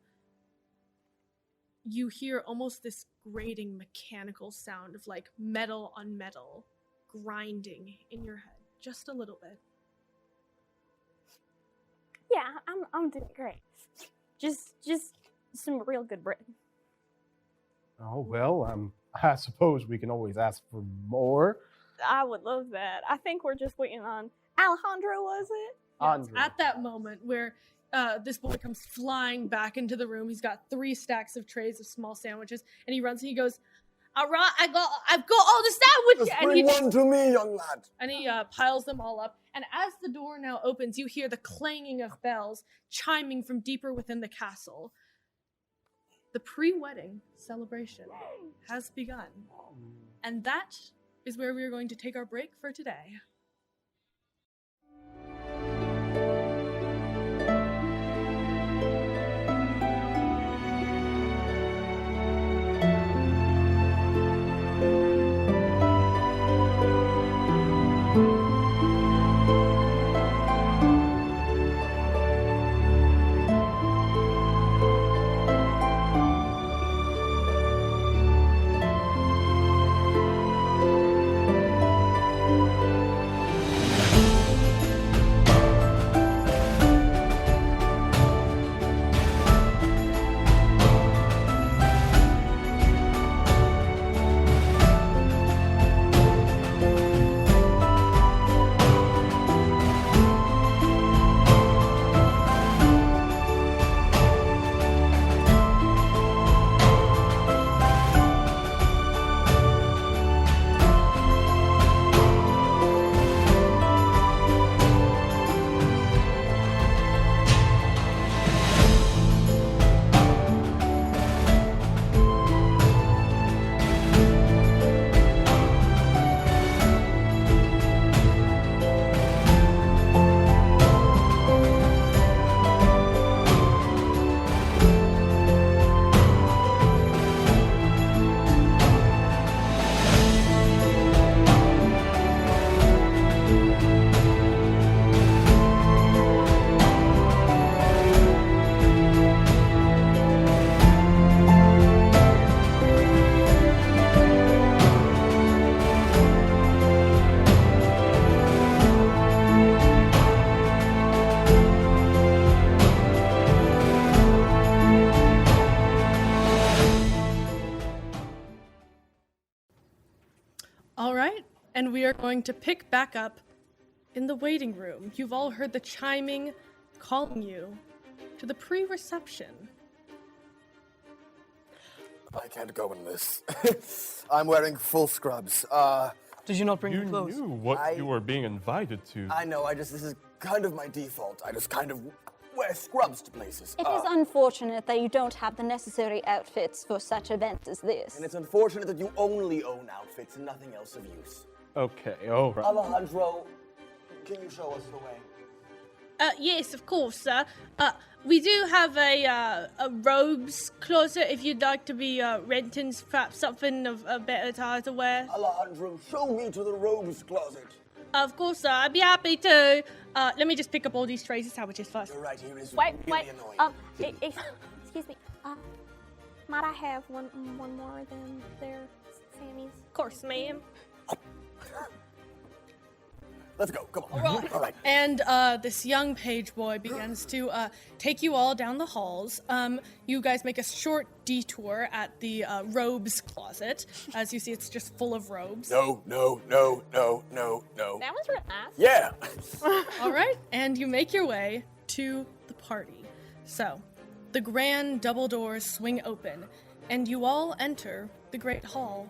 you hear almost this grating mechanical sound of like metal on metal grinding in your head, just a little bit. Yeah, I'm doing great. Just some real good bread. Oh, well, I suppose we can always ask for more. I would love that. I think we're just waiting on Alejandro, was it? Yes, at that moment where this boy comes flying back into the room, he's got 3 stacks of trays of small sandwiches, and he runs and he goes, "All right, I've got all the sandwiches." Just And bring he one to me, young lad. And he piles them all up. And as the door now opens, you hear the clanging of bells chiming from deeper within the castle. The pre-wedding celebration has begun. And that is where we are going to take our break for today. All right, and we are going to pick back up in the waiting room. You've all heard the chiming calling you to the pre-reception. I can't go in this. I'm wearing full scrubs. Did you not bring You your clothes? knew what you were being invited to. I know, this is kind of my default. I just kind of wear scrubs to places. It is unfortunate that you don't have the necessary outfits for such events as this. And it's unfortunate that you only own outfits and nothing else of use. Okay, all right. Alejandro, can you show us the way? Yes, of course, sir. We do have a robes closet if you'd like to be renting perhaps something of a better attire to wear. Alejandro, show me to the robes closet. Of course, sir. I'd be happy to. Let me just pick up all these trays of sandwiches first. You're right, here is Wait, really annoying. Excuse me. Might I have one more than their Sammy's? Of course, ma'am. Let's go. Come on. All right. And this young page boy begins to take you all down the halls. You guys make a short detour at the robes closet. As you see, it's just full of robes. No. That was real nice. Yeah. All right, and you make your way to the party. So, the grand double doors swing open, and you all enter the great hall.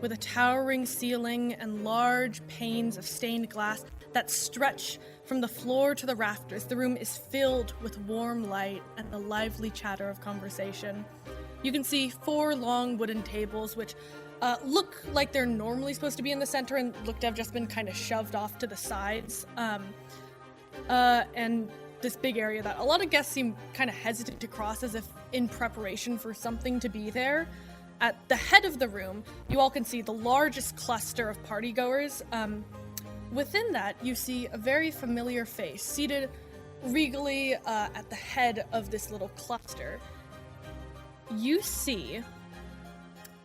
With a towering ceiling and large panes of stained glass that stretch from the floor to the rafters, the room is filled with warm light and the lively chatter of conversation. You can see 4 long wooden tables, which look like they're normally supposed to be in the center and look to have just been kind of shoved off to the sides. And this big area that a lot of guests seem kind of hesitant to cross as if in preparation for something to be there. At the head of the room, you all can see the largest cluster of partygoers. Within that, you see a very familiar face seated regally at the head of this little cluster. You see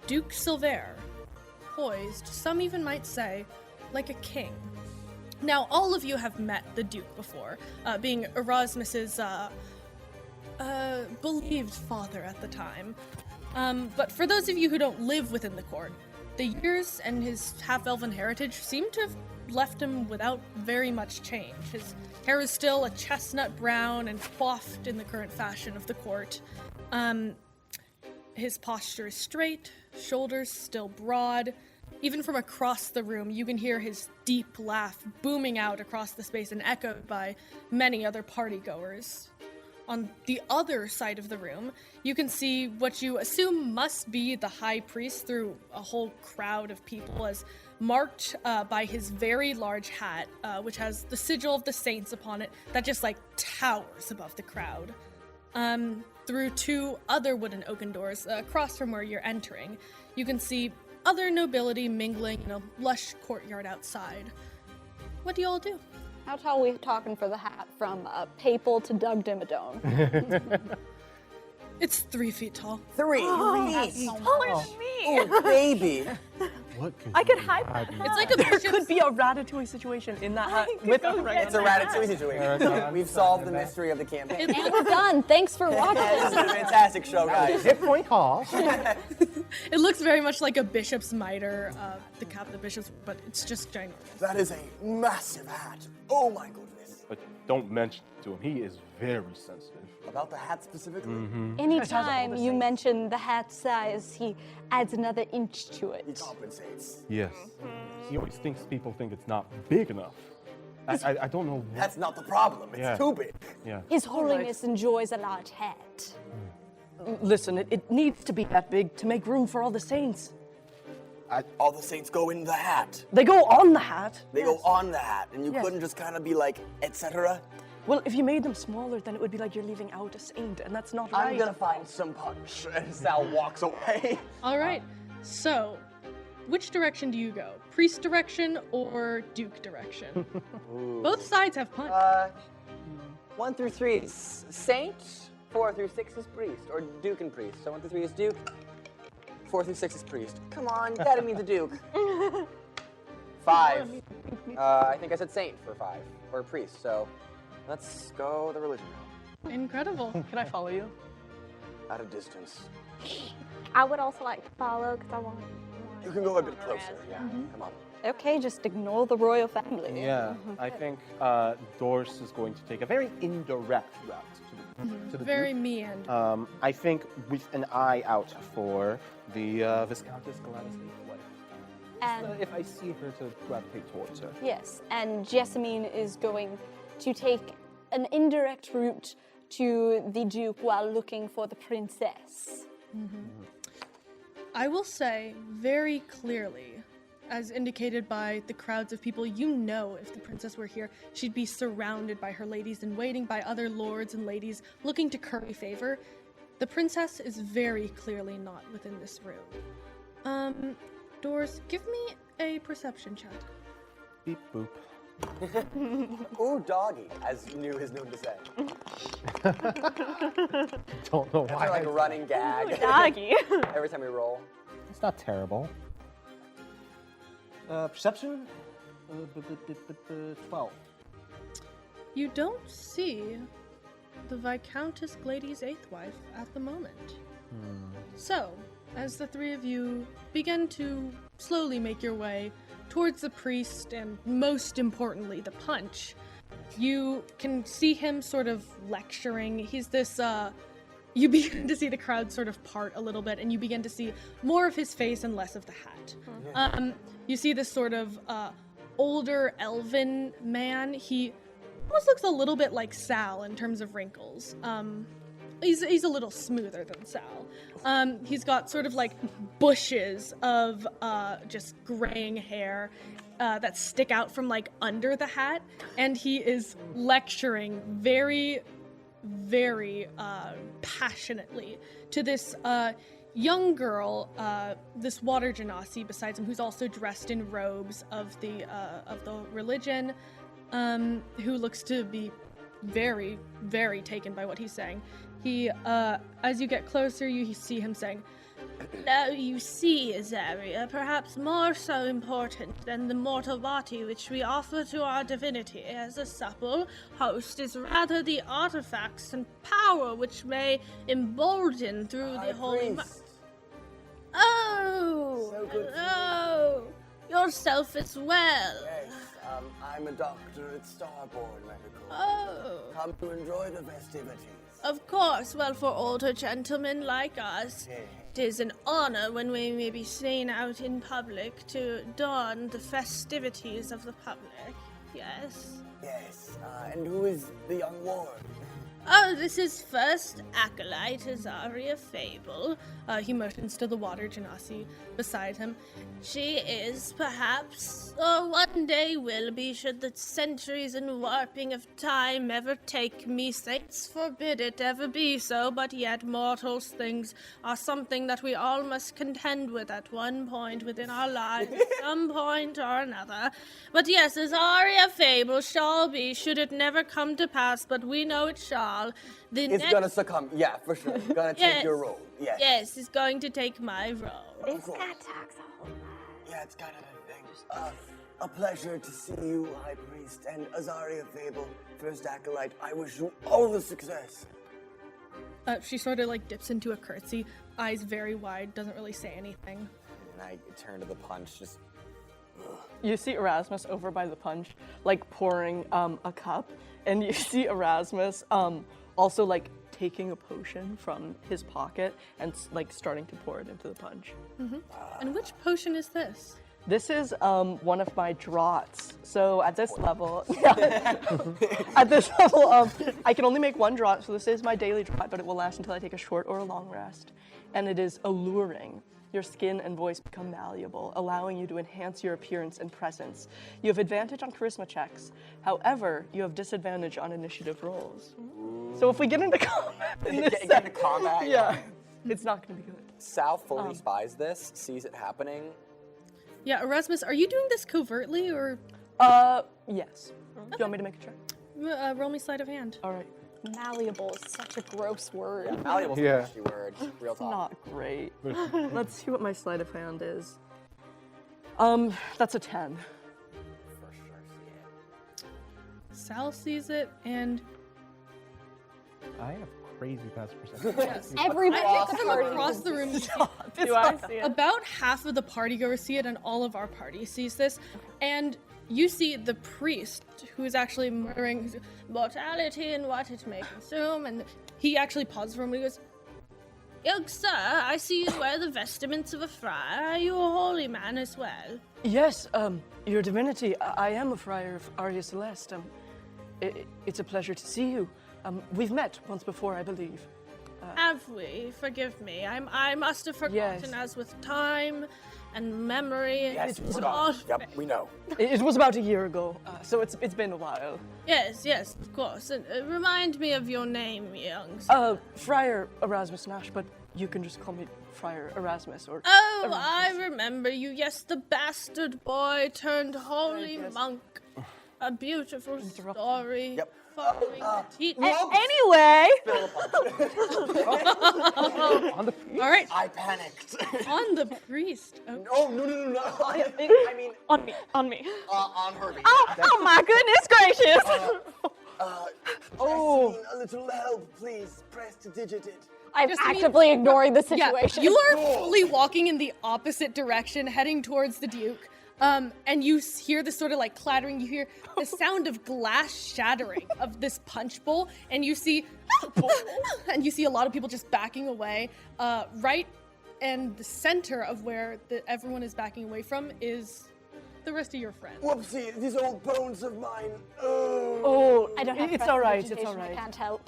Duke Silver, poised, some even might say, like a king. Now, all of you have met the Duke before, being Erasmus's believed father at the time. But for those of you who don't live within the court, the years and his half-elven heritage seem to have left him without very much change. His hair is still a chestnut brown and coiffed in the current fashion of the court. His posture is straight, shoulders still broad. Even from across the room, you can hear his deep laugh booming out across the space and echoed by many other partygoers. On the other side of the room, you can see what you assume must be the high priest through a whole crowd of people, as marked by his very large hat, which has the sigil of the saints upon it that just like towers above the crowd. Through 2 other wooden oaken doors across from where you're entering, you can see other nobility mingling in a lush courtyard outside. What do you all do? How tall are we talking for the hat? From Papal to Doug Dimmadome. It's 3 feet tall. 3 He's taller than me. Oh, baby. What could I could you hide. hide in It's like a There bishop's... could be a Ratatouille situation in that hat with us right It's a now. Ratatouille situation. We've solved the mystery of the campaign. And we're done. Thanks for watching. This is a fantastic show, guys. Hit point hall. It looks very much like a bishop's mitre, the cap of the bishops, but it's just ginormous. That is a massive hat. Oh my goodness. But don't mention to him. He is very sensitive. About the hat specifically? Mm-hmm. Anytime you mention the hat size, he adds another inch to it. He compensates. Yes. He always thinks people think it's not big enough. I don't know. That's not the problem. It's too big. Yeah. His Holiness enjoys a large hat. Listen, it needs to be that big to make room for all the saints. All the saints go in the hat. They go on the hat. They go on the hat, and you Yes. couldn't just kind of be like, etc. Well, if you made them smaller, then it would be like you're leaving out a saint, and that's not right. I'm gonna find some punch. And Sal walks away. All right, so which direction do you go? Priest direction or Duke direction? Both sides have punch. 1 through 3 is saint. 4 through 6 is priest, or Duke and priest. So 1 through 3 is Duke. 4 through 6 is priest. Come on, you gotta mean the Duke. 5. I think I said saint for 5, or priest. So let's go the religion route. Incredible. Can I follow you? At a distance. I would also like to follow because I want. You can go a bit closer. Yeah. Come on. Okay, just ignore the royal family. Yeah, I think Doris is going to take a very indirect route to the Very Duke. meander. I think with an eye out for the Viscountess Gladys Leafwood. And If I see her, to gravitate towards her. yes, and Jessamine is going to take an indirect route to the Duke while looking for the princess. I will say very clearly, as indicated by the crowds of people, you know if the princess were here, she'd be surrounded by her ladies in waiting, by other lords and ladies looking to curry favor. The princess is very clearly not within this room. Doors, give me a perception check. Beep boop. Ooh, doggy, as New is known to say. Don't know That's why. our, like a running gag. Doggy. Every time we roll. It's not terrible. Perception? 12. You don't see the Viscountess Glady's eighth wife at the moment. So, as the three of you begin to slowly make your way towards the priest and, most importantly, the punch, you can see him sort of lecturing. He's this, you begin to see the crowd sort of part a little bit, and you begin to see more of his face and less of the hat. You see this sort of older elven man. He almost looks a little bit like Sal in terms of wrinkles. He's a little smoother than Sal. He's got sort of like bushes of just graying hair that stick out from like under the hat, and he is lecturing very, very passionately to this young girl, this water genasi beside him, who's also dressed in robes of the religion, who looks to be very, very taken by what he's saying. He, as you get closer, you see him saying, "Now you see, Azaria, perhaps more so important than the mortal body which we offer to our divinity as a supple host is rather the artifacts and power which may embolden through the holy... Oh! So good. Oh! Yourself as well. Yes, I'm a doctor at Starbourne Medical. Oh. Come to enjoy the festivities. Of course, well, for older gentlemen like us, it is an honor when we may be seen out in public to adorn the festivities of the public. Yes? Yes, and who is the young ward? Oh, this is first acolyte Azaria Fable. He motions to the water genasi beside him. She is, perhaps, or one day will be, should the centuries and warping of time ever take me. Saints forbid it ever be so, but yet mortals things are something that we all must contend with at one point within our lives, at some point or another. But yes, Azaria Fable shall be, should it never come to pass, but we know it shall. It's gonna succumb, yeah, for sure. Gonna take your role, yes. Yes, he's going to take my role. It's got talks a whole lot. Yeah, it's got other things. A pleasure to see you, High Priest, and Azaria Fable, First Acolyte. I wish you all the success. She sort of like dips into a curtsy, eyes very wide, doesn't really say anything. And I turn to the punch, just... You see Erasmus over by the punch, like pouring a cup, and you see Erasmus also like taking a potion from his pocket and like starting to pour it into the punch. Mm-hmm. And which potion is this? This is one of my draughts. So at this level, I can only make one draught. So this is my daily draught, but it will last until I take a short or a long rest. And it is alluring. Your skin and voice become malleable, allowing you to enhance your appearance and presence. You have advantage on charisma checks. However, you have disadvantage on initiative rolls. So if we get into combat in this get into combat, yeah, it's not going to be good. Sal fully spies this, sees it happening. Yeah, Erasmus, are you doing this covertly or? Yes. Do you want me to make a check? Roll me sleight of hand. All right. Malleable is such a gross word. Yeah, malleable's a nasty word. Real talk. Not great. Let's see what my sleight of hand is. That's a 10. For sure see it. Sal sees it, and I have crazy passive perception. yes, Everybody I think from across the room, Do I see it? about half of the partygoers see it, and all of our party sees this. And you see the priest, who is actually muttering mortality and what it may consume, and he actually pauses for a moment. He goes, "Young sir, I see you wear the vestments of a friar. Are you a holy man as well?" Yes, your divinity, I am a friar of Aria Celeste. It's a pleasure to see you. We've met once before, I believe. Have we? Forgive me. I must have forgotten, Yes. as with time and memory. Yes, it's hold all on. Yep, we know. It was about a year ago, so it's been a while. Yes, of course. And remind me of your name, young sir. Friar Erasmus Nash, but you can just call me Friar Erasmus or... Oh, Erasmus. I remember you. Yes, the bastard boy turned holy Yes. monk. A beautiful story. Yep. following the teacher. Anyway. All right. I panicked. On the priest. Oh, no. I mean, on me. On Herbie. Oh my goodness gracious. Jessamine, a little help, please. Press to digit it. I'm Jessamine, actively ignoring the Yeah, situation. you are fully walking in the opposite direction, heading towards the Duke. And you hear this sort of like clattering. You hear the sound of glass shattering of this punch bowl, and you see, a lot of people just backing away. Right, and the center of where everyone is backing away from is the rest of your friends. Whoopsie, these old bones of mine. I don't have It's all right. I can't help.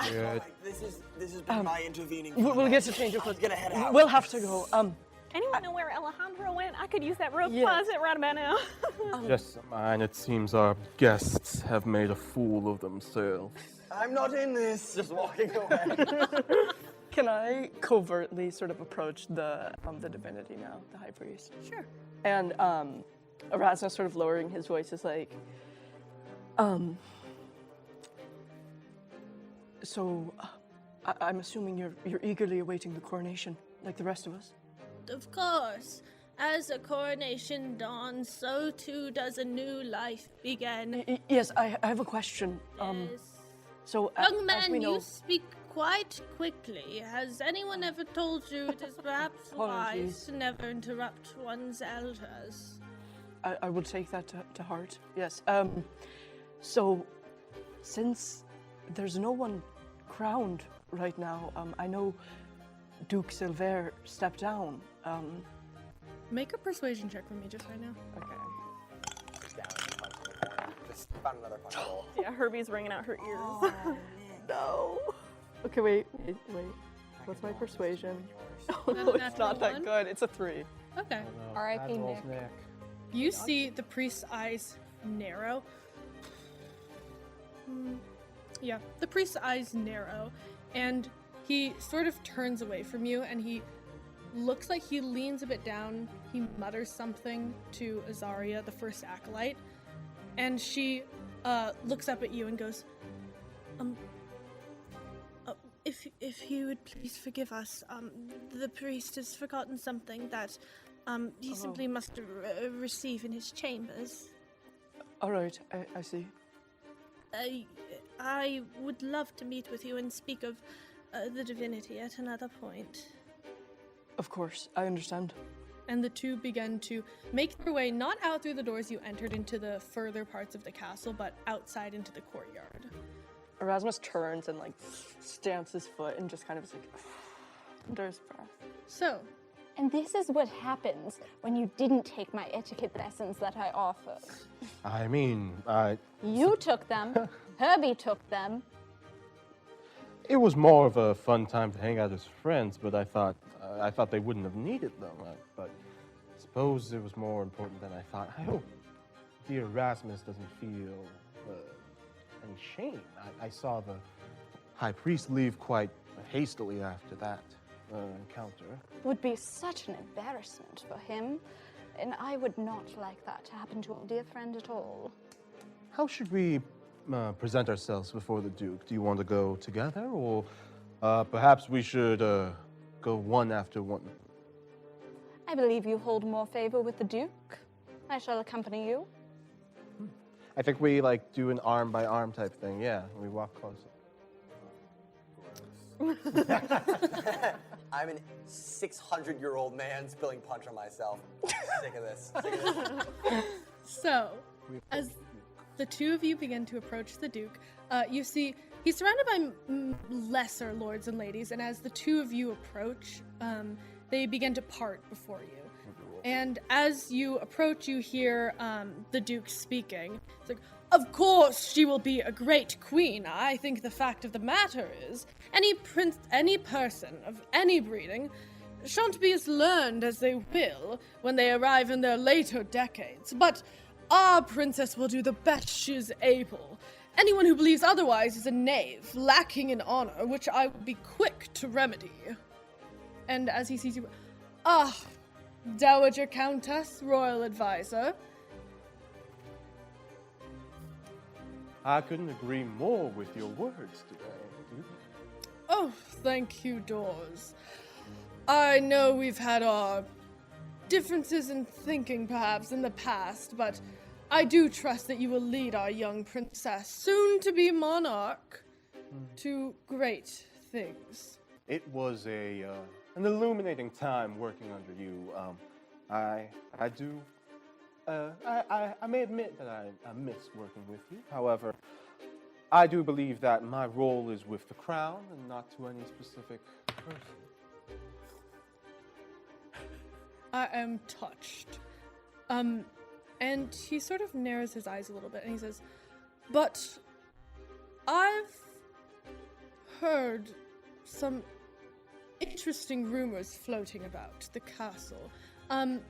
Good. This has been my intervening. We'll get to change your clothes. Get ahead out. We'll have to go. Anyone know where Alejandro went? I could use that rope Yeah. closet right about now. Jessamine, it seems our guests have made a fool of themselves. I'm not in this. Just walking away. Can I covertly sort of approach the divinity now, the high priest? Sure. And Erasmus, sort of lowering his voice, is like, so I'm assuming you're eagerly awaiting the coronation, like the rest of us. Of course. As a coronation dawns, so too does a new life begin. Yes, I have a question. Yes. So, Young as man, we know, you speak quite quickly. Has anyone ever told you it is perhaps wise to never interrupt one's elders? I will take that to heart. Yes. So, since there's no one crowned right now, I know Duke Silver stepped down. Make a persuasion check for me just right now. Okay. Just found another punch bowl. Yeah, Herbie's wringing out her ears. Oh, no. Okay, wait. What's my persuasion? Oh, no, it's not that one? good. It's a 3. Okay. R.I.P. Nick. You see the priest's eyes narrow. Yeah, the priest's eyes narrow, and he sort of turns away from you, and he looks like he leans a bit down. He mutters something to Azaria, the first acolyte, and she looks up at you and goes, if you would please forgive us, the priest has forgotten something that he simply must receive in his chambers. All right, I see. I would love to meet with you and speak of the divinity at another point. Of course, I understand. And the two begin to make their way not out through the doors you entered into the further parts of the castle, but outside into the courtyard. Erasmus turns and like stamps his foot and just kind of is like under his breath. So, And this is what happens when you didn't take my etiquette lessons that I offered. I mean, You took them. Herbie took them. it was more of a fun time to hang out as friends, but I thought they wouldn't have needed them. But I suppose it was more important than I thought. I hope dear Erasmus doesn't feel any shame. I saw the high priest leave quite hastily after that encounter. Would be such an embarrassment for him, and I would not like that to happen to a dear friend at all. How should we present ourselves before the Duke? Do you want to go together, or perhaps we should go one after one? I believe you hold more favor with the Duke. I shall accompany you. I think we do an arm by arm type thing. Yeah, we walk closer. I'm an 600-year-old man spilling punch on myself. Sick of this. So, as the two of you begin to approach the Duke, you see he's surrounded by lesser lords and ladies, and as the two of you approach, they begin to part before you. And as you approach, you hear the Duke speaking. It's like, of course she will be a great queen. I think the fact of the matter is, any person of any breeding shan't be as learned as they will when they arrive in their later decades. But our princess will do the best she is able. Anyone who believes otherwise is a knave, lacking in honor, which I will be quick to remedy. And as he sees you, Dowager Countess, Royal Advisor. I couldn't agree more with your words today. Oh, thank you, Dawes. I know we've had our differences in thinking, perhaps, in the past, but I do trust that you will lead our young princess, soon to be monarch, to great things. It was an illuminating time working under you. I may admit that I missed working with you. However, I do believe that my role is with the crown and not to any specific person. I am touched. And he sort of narrows his eyes a little bit and he says, but I've heard some interesting rumors floating about the castle. Can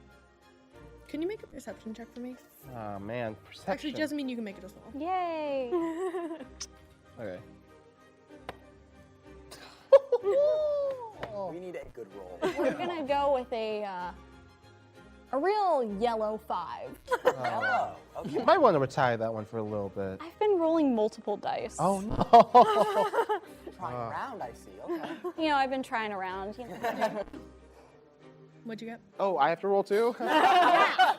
you make a perception check for me? Ah, man, perception. Actually, Jessamine, you can make it as well. Yay! Okay. We need a good roll. We're gonna go with a real yellow 5. Oh, okay. You might want to retire that one for a little bit. I've been rolling multiple dice. Oh no! Trying around, I see. Okay. You know, I've been trying around. You know. What'd you get? Oh, I have to roll too? Yeah.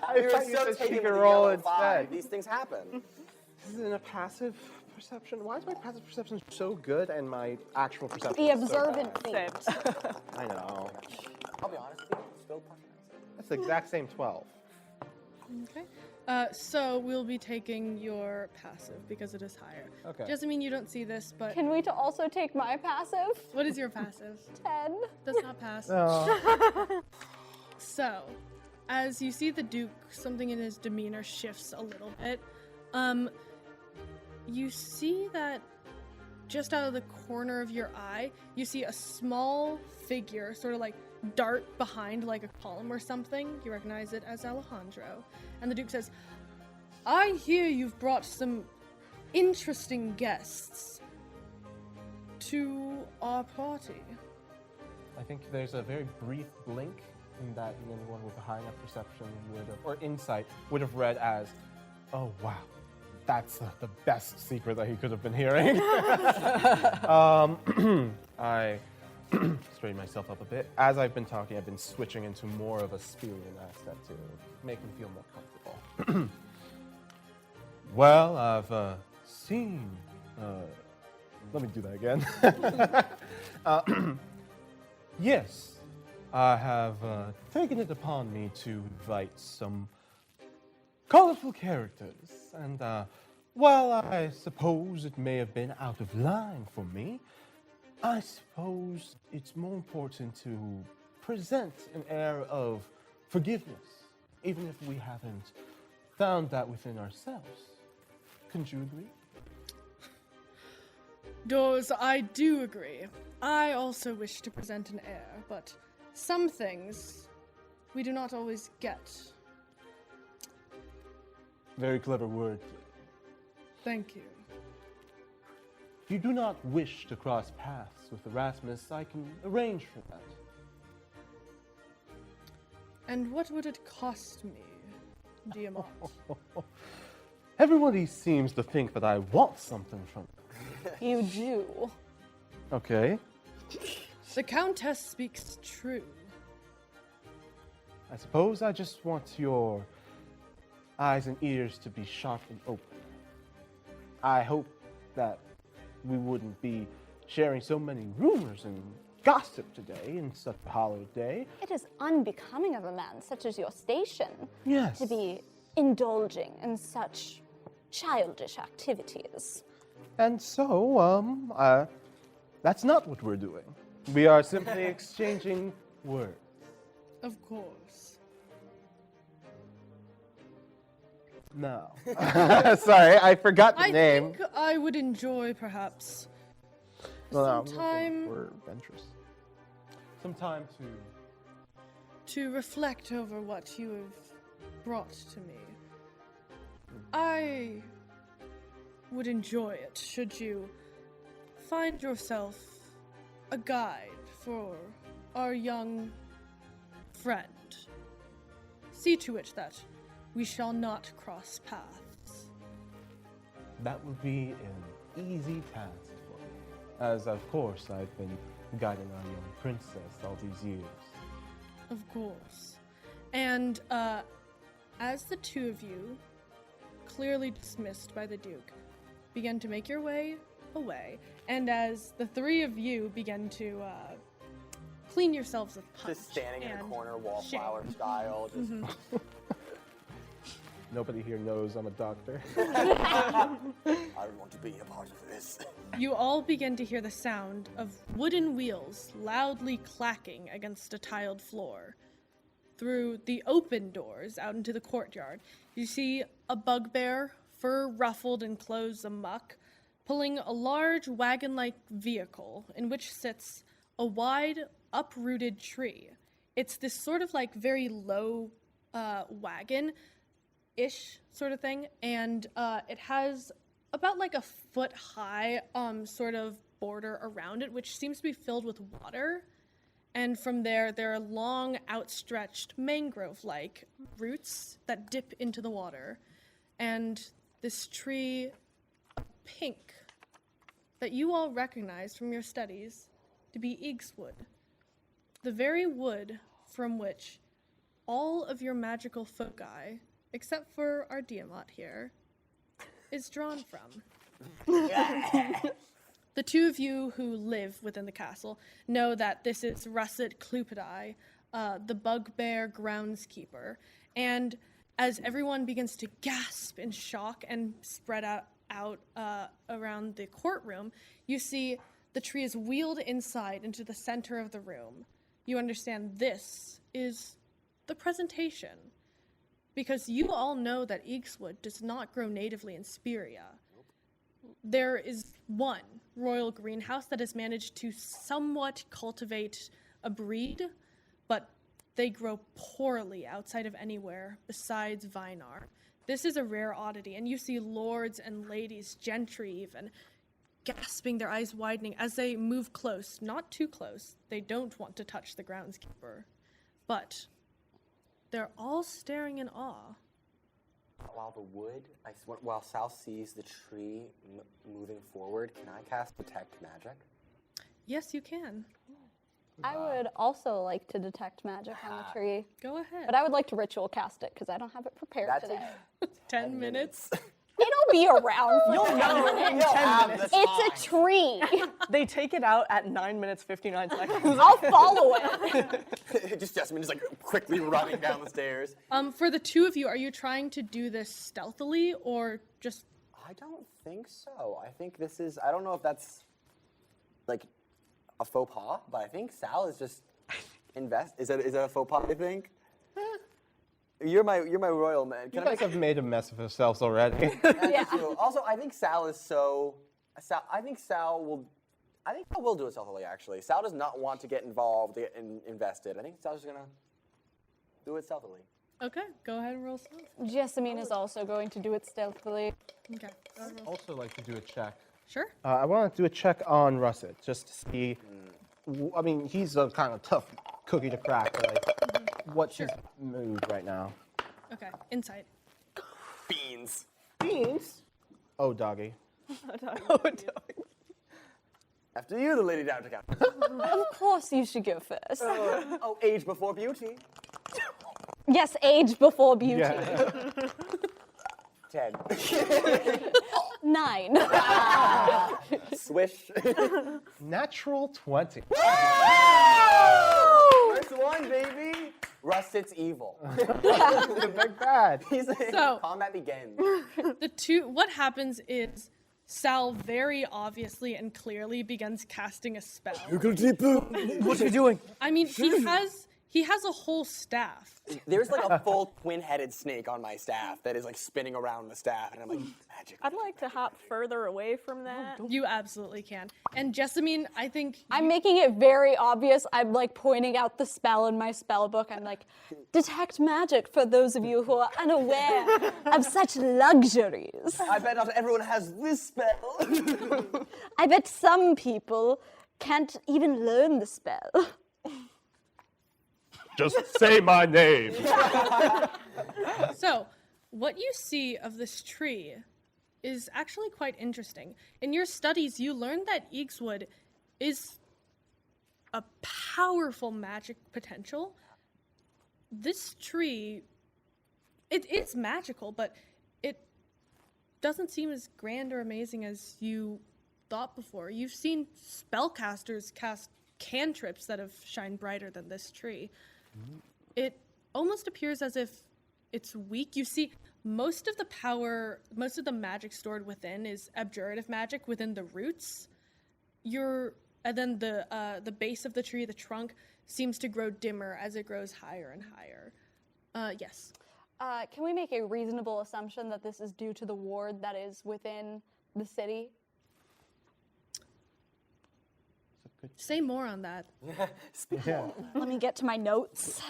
I You're thought you so said she taken could with the roll yellow 5. instead. These things happen. This isn't a passive perception. Why is my passive perception so good and my actual perception The is so observant bad? feat. I know. I'll be honest with you, still pushing it. That's the exact same 12. Okay. So we'll be taking your passive because it is higher. Okay. Jessamine, you don't see this, but Can we also take my passive? what is your passive? 10. Does not pass. No. So, as you see the Duke, something in his demeanor shifts a little bit. You see that just out of the corner of your eye, you see a small figure sort of like dart behind like a column or something. You recognize it as Alejandro. And the Duke says, I hear you've brought some interesting guests to our party. I think there's a very brief blink in that anyone with a high enough perception would have, or insight would have read as, oh wow, that's the best secret that he could have been hearing. I straighten myself up a bit. As I've been talking, I've been switching into more of a Spirian accent to make him feel more comfortable. Well, I've seen. Let me do that again. Yes, I have taken it upon me to invite some colorful characters, and while I suppose it may have been out of line for me, I suppose it's more important to present an air of forgiveness, even if we haven't found that within ourselves. Couldn't you agree? Dawes, I do agree. I also wish to present an air, but some things we do not always get. Very clever word. Thank you. If you do not wish to cross paths with Erasmus, I can arrange for that. And what would it cost me, Diamant? Everybody seems to think that I want something from them. You do. Okay. The Countess speaks true. I suppose I just want your eyes and ears to be sharp and open. I hope that we wouldn't be sharing so many rumors and gossip today in such a hallowed day. It is unbecoming of a man such as your station Yes. to be indulging in such childish activities. And so, that's not what we're doing. We are simply exchanging words. Of course. No. Sorry, I forgot the I name. think I would enjoy, perhaps, No, some time we're adventurous. Some time to reflect over what you have brought to me. I would enjoy it should you find yourself a guide for our young friend. See to it that we shall not cross paths. that would be an easy task for me, as of course I've been guiding our young princess all these years. Of course. And as the two of you, clearly dismissed by the Duke, begin to make your way away, and as the three of you begin to clean yourselves of punch Just standing in a and corner, shame. wallflower style. Just... Nobody here knows I'm a doctor. I want to be a part of this. You all begin to hear the sound of wooden wheels loudly clacking against a tiled floor. Through the open doors out into the courtyard, you see a bugbear, fur ruffled and clothes amuck, pulling a large wagon-like vehicle in which sits a wide, uprooted tree. It's this sort of like very low wagon-ish sort of thing, and it has about like a foot high sort of border around it, which seems to be filled with water. And from there are long, outstretched mangrove-like roots that dip into the water. And this tree, pink, that you all recognize from your studies to be Eagswood, the very wood from which all of your magical foci, except for our Diamant here, is drawn from. The two of you who live within the castle know that this is Russet Clupidai, the bugbear groundskeeper. And as everyone begins to gasp in shock and spread out around the courtroom, you see the tree is wheeled inside into the center of the room. You understand this is the presentation, because you all know that Eagswood does not grow natively in Speria. There is one royal greenhouse that has managed to somewhat cultivate a breed, but they grow poorly outside of anywhere besides Vinar. This is a rare oddity, and you see lords and ladies, gentry even, gasping, their eyes widening as they move close, not too close. They don't want to touch the groundskeeper, but they're all staring in awe. While Sal sees the tree moving forward, can I cast Detect Magic? Yes, you can. I would also like to detect magic on the tree. Go ahead. But I would like to ritual cast it because I don't have it prepared today. 10 minutes. It'll be around for You'll 10 know in minutes. 10 minutes. It's a tree. They take it out at 9 minutes 59 seconds. I'll follow it. Just Jessamine is like quickly running down the stairs. For the two of you, are you trying to do this stealthily or just... I don't think so. I think this is, I don't know if that's like a faux pas, but I think Sal is just is that a faux pas, I think? You're my royal man. You guys have made a mess of yourselves already. Yeah. Also, I think Sal is so. I think Sal will do it stealthily. Actually, Sal does not want to get involved, get invested. I think Sal's just gonna do it stealthily. Okay, go ahead and roll stealth. Jessamine is also going to do it stealthily. Okay. I'd also like to do a check. Sure. I want to do a check on Russet, just to see. I mean, he's a kind of tough cookie to crack, but like, what's his mood right now? Okay, insight. Beans. Beans? Oh, doggy. After you, the lady down to count. Of course you should go first. Age before beauty. Yes, age before beauty. Yeah. 10. 9. Swish. Natural 20. First one, baby. Russet's evil. The big bad. He's like, So- combat begins. What happens is Sal very obviously and clearly begins casting a spell. What are you doing? I mean, he has a whole staff. There's like a full twin-headed snake on my staff that is like spinning around the staff, and I'm like, magic. I'd like to hop further away from that. You absolutely can. And Jessamine, I think I'm making it very obvious. I'm like pointing out the spell in my spell book. I'm like, detect magic for those of you who are unaware of such luxuries. I bet not everyone has this spell. I bet some people can't even learn the spell. Just say my name. So, what you see of this tree is actually quite interesting. In your studies, you learned that Eagswood is a powerful magic potential. This tree, it is magical, but it doesn't seem as grand or amazing as you thought before. You've seen spellcasters cast cantrips that have shined brighter than this tree. It almost appears as if it's weak. You see, most of the power, most of the magic stored within is abjurative magic within the roots. And then the base of the tree, the trunk, seems to grow dimmer as it grows higher and higher. Yes. Can we make a reasonable assumption that this is due to the ward that is within the city? Say more on that. Yeah. Let me get to my notes.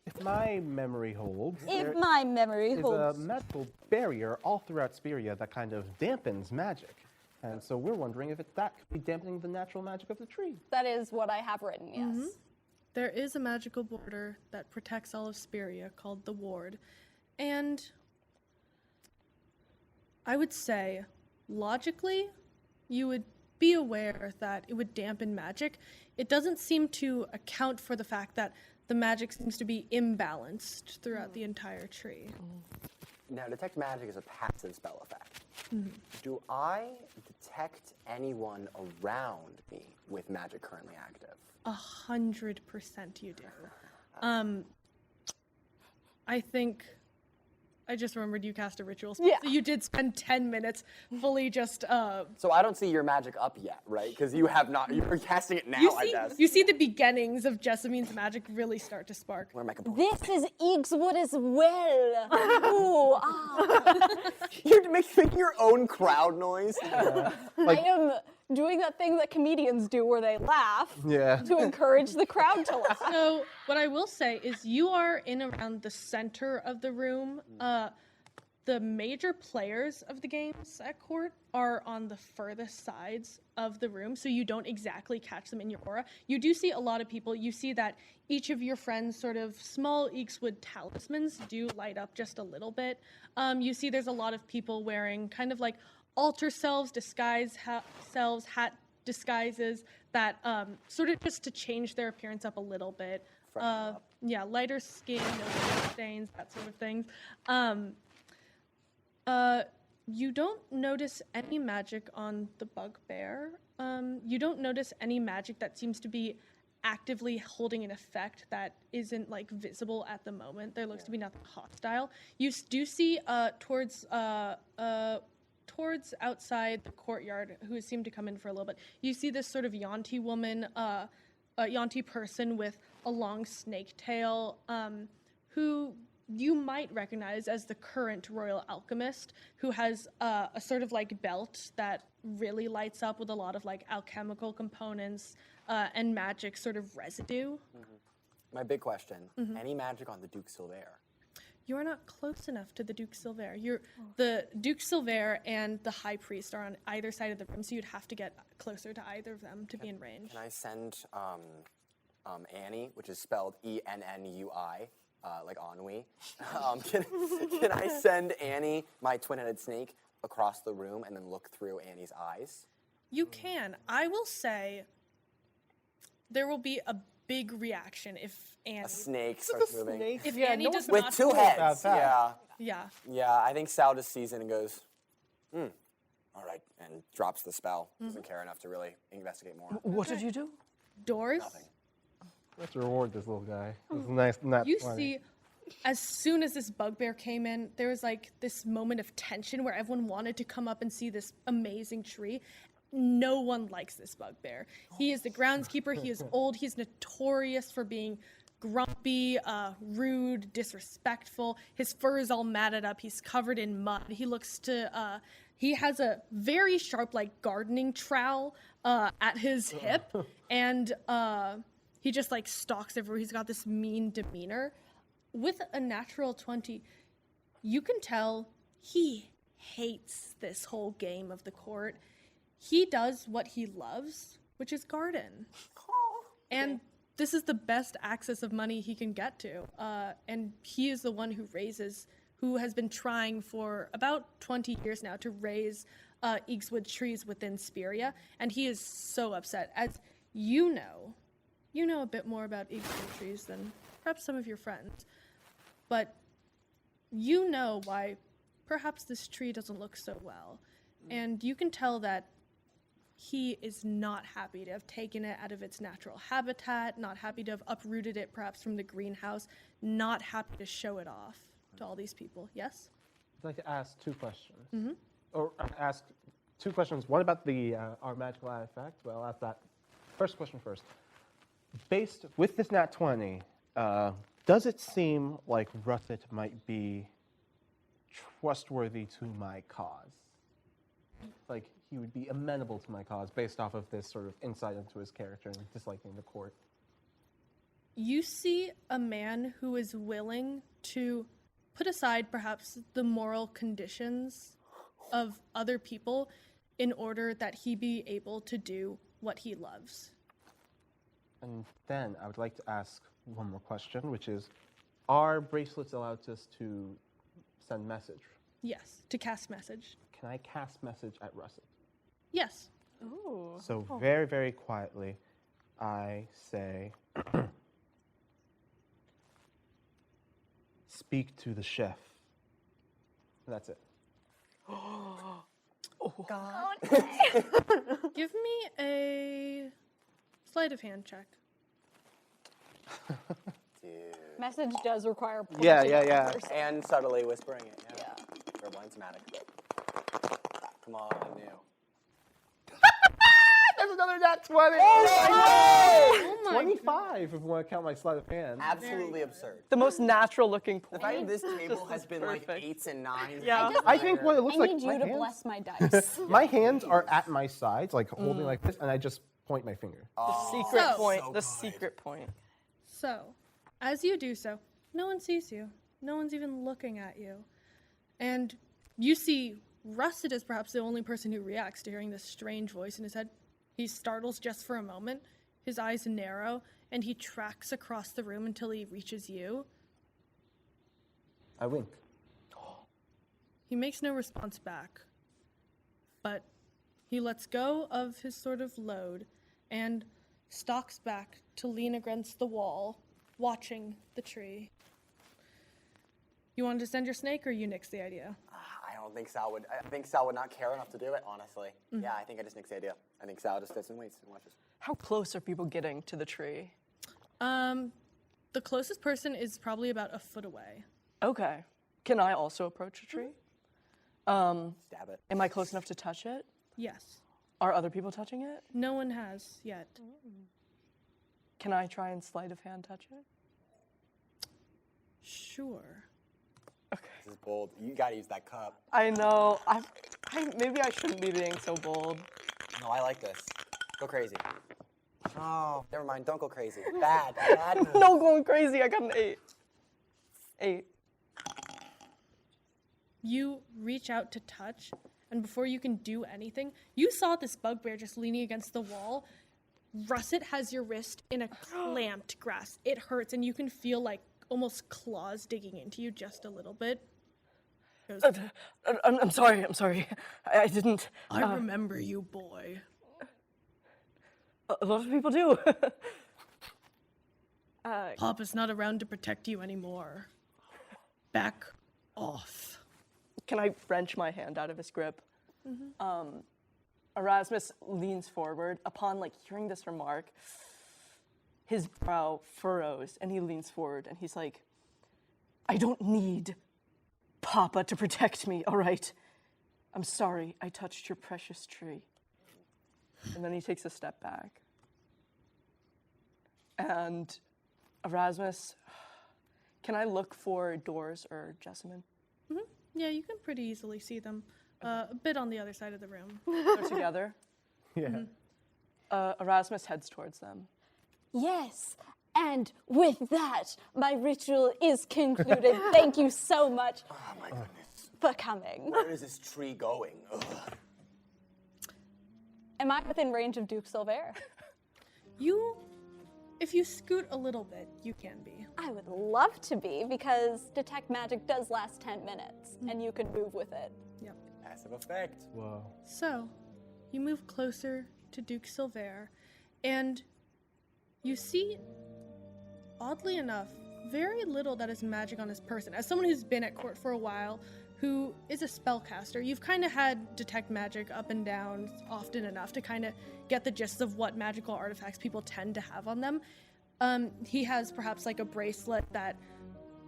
If my memory holds, If my memory is holds. a magical barrier all throughout Speria that kind of dampens magic. And so we're wondering if that could be dampening the natural magic of the tree. That is what I have written, yes. Mhm. There is a magical border that protects all of Speria called the Ward. And I would say, logically, you would be aware that it would dampen magic. It doesn't seem to account for the fact that the magic seems to be imbalanced throughout the entire tree. Now, detect magic is a passive spell effect. Mhm. Do I detect anyone around me with magic currently active? 100% you do. I think I just remembered you cast a ritual spell. Yeah. So you did spend 10 minutes fully just So I don't see your magic up yet, right? Because you have not. You're casting it now, I guess. you see the beginnings of Jessamine's magic really start to spark. Where am I composing? This is Eagswood as well. Ooh, You're making your own crowd noise. I am doing that thing that comedians do where they laugh Yeah. to encourage the crowd to laugh. So what I will say is you are in around the center of the room. The major players of the games at court are on the furthest sides of the room, so you don't exactly catch them in your aura. You do see a lot of people. You see that each of your friends' sort of small Eagswood talismans do light up just a little bit. You see there's a lot of people wearing kind of like altar selves, selves, hat disguises that sort of just to change their appearance up a little bit. Yeah, lighter skin, no stains, that sort of things. You don't notice any magic on the bugbear. You don't notice any magic that seems to be actively holding an effect that isn't like visible at the moment. There looks to be nothing hostile. You do see towards outside the courtyard, who seemed to come in for a little bit. You see this sort of Yanti woman, a Yanti person with a long snake tail, who you might recognize as the current royal alchemist, who has a sort of like belt that really lights up with a lot of like alchemical components and magic sort of residue. My big question, Mhm. any magic on the Duke Silver? You are not close enough to the Duke Silver. The Duke Silver and the High Priest are on either side of the room, so you'd have to get closer to either of them to be in range. Can I send Annie, which is spelled ENNUI, like ennui? Can I send Annie, my twin-headed snake, across the room and then look through Annie's eyes? You can. I will say there will be a big reaction if Annie... A snake starts moving. If Annie does with not... two heads, yeah. Yeah. Yeah, I think Sal just sees it and goes, all right, and drops the spell. Doesn't care enough to really investigate more. What did you do? Doors? Let's reward this little guy. It's nice, not You 20. see, as soon as this bugbear came in, there was like this moment of tension where everyone wanted to come up and see this amazing tree. No one likes this bugbear. He is the groundskeeper. He is old. He's notorious for being grumpy, rude, disrespectful. His fur is all matted up. He's covered in mud. He looks to, he has a very sharp, like, gardening trowel at his hip. And he just, like, stalks everywhere. He's got this mean demeanor. With a natural 20, you can tell he hates this whole game of the court. He does what he loves, which is garden. And this is the best access of money he can get to. And he is the one who raises who has been trying for about 20 years now to raise Eagswood trees within Speria, and he is so upset. As you know a bit more about Eagswood trees than perhaps some of your friends, but you know why perhaps this tree doesn't look so well, and you can tell that he is not happy to have taken it out of its natural habitat, not happy to have uprooted it perhaps from the greenhouse, not happy to show it off to all these people. Yes? I'd like to ask 2 questions. Mm-hmm. Or ask 2 questions. One about the our magical artifact. Well, I'll ask that. First question first. Based with this nat 20, does it seem like Russet might be trustworthy to my cause? Like he would be amenable to my cause based off of this sort of insight into his character and disliking the court. You see a man who is willing to put aside perhaps the moral conditions of other people in order that he be able to do what he loves. And then I would like to ask one more question, which is, are bracelets allowed us to send message? Yes, to cast message. Can I cast message at Russet? Yes. Ooh. So very, very quietly, I say, speak to the chef. And that's it. Oh, God. Give me a sleight of hand check. Message does require Yeah. And subtly whispering it. Yeah. Verbal and somatic. Come on, I knew. There's another nat 20! Oh my 25 if you want to count my sleight of hand. Absolutely absurd. The most natural looking point. The fact that this table has been like 8s and 9s. Yeah. I think what it looks I like. need you my to hands- bless my dice. My hands are at my sides, like holding like this, and I just point my finger. The secret So- point. so The good. secret point. So, as you do so, no one sees you. No one's even looking at you. And you see Russet is perhaps the only person who reacts to hearing this strange voice in his head. He startles just for a moment, his eyes narrow, and he tracks across the room until he reaches you. I wink. He makes no response back, but he lets go of his sort of load and stalks back to lean against the wall, watching the tree. You wanted to send your snake, or you nixed the idea? I don't think Sal would. I think Sal would not care enough to do it, honestly. Yeah, I think I just nixed the idea. I think Sal just sits and waits and watches. How close are people getting to the tree? The closest person is probably about a foot away. Okay. Can I also approach a tree? Stab it. Am I close enough to touch it? Yes. Are other people touching it? No one has yet. Can I try and sleight of hand touch it? Sure. This is bold. You gotta use that cup. I know. Maybe I shouldn't be being so bold. No, I like this. Go crazy. Oh, never mind. Don't go crazy. Bad move. No, going crazy. I got an 8. 8. You reach out to touch, and before you can do anything, you saw this bugbear just leaning against the wall. Russet has your wrist in a clamped grasp. It hurts, and you can feel like almost claws digging into you just a little bit. Goes, I'm sorry. I didn't. I remember you, boy. A lot of people do. Papa's not around to protect you anymore. Back off. Can I wrench my hand out of his grip? Erasmus leans forward. Upon hearing this remark, his brow furrows and he leans forward and he's like, I don't need Papa to protect me, all right? I'm sorry I touched your precious tree. And then he takes a step back. And Erasmus, can I look for doors or Jessamine? Yeah, you can pretty easily see them. A bit on the other side of the room. They're together. Yeah. Erasmus heads towards them. Yes, and with that, my ritual is concluded. Thank you so much for coming. Where is this tree going? Ugh. Am I within range of Duke Silver? if you scoot a little bit, you can be. I would love to be, because detect magic does last 10 minutes, and you can move with it. Yep. Passive effect. Whoa. So, you move closer to Duke Silver, and you see, oddly enough, very little that is magic on his person. As someone who's been at court for a while, who is a spellcaster, you've kind of had detect magic up and down often enough to kind of get the gist of what magical artifacts people tend to have on them. He has perhaps like a bracelet that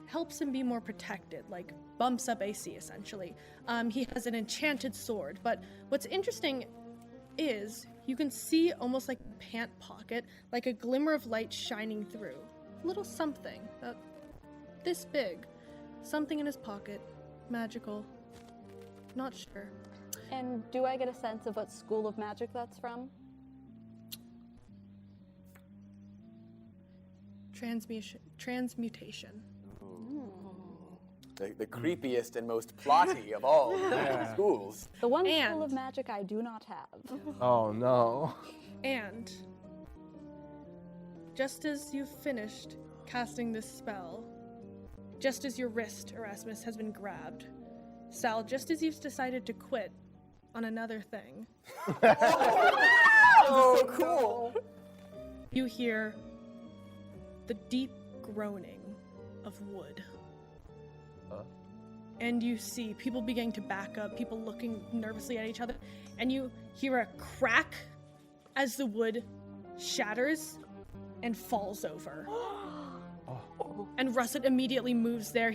helps him be more protected, like bumps up AC essentially. He has an enchanted sword, but what's interesting is you can see almost like a pant pocket, like a glimmer of light shining through. A little something, this big. Something in his pocket. Magical. Not sure. And do I get a sense of what school of magic that's from? Transmutation. The creepiest and most plotty of all schools. The one school of magic I do not have. Oh no. And just as you've finished casting this spell, just as your wrist, Erasmus, has been grabbed, Sal, just as you've decided to quit on another thing. Oh, so cool. You hear the deep groaning of wood. And you see people beginning to back up, people looking nervously at each other, and you hear a crack as the wood shatters and falls over. And Russet immediately moves there.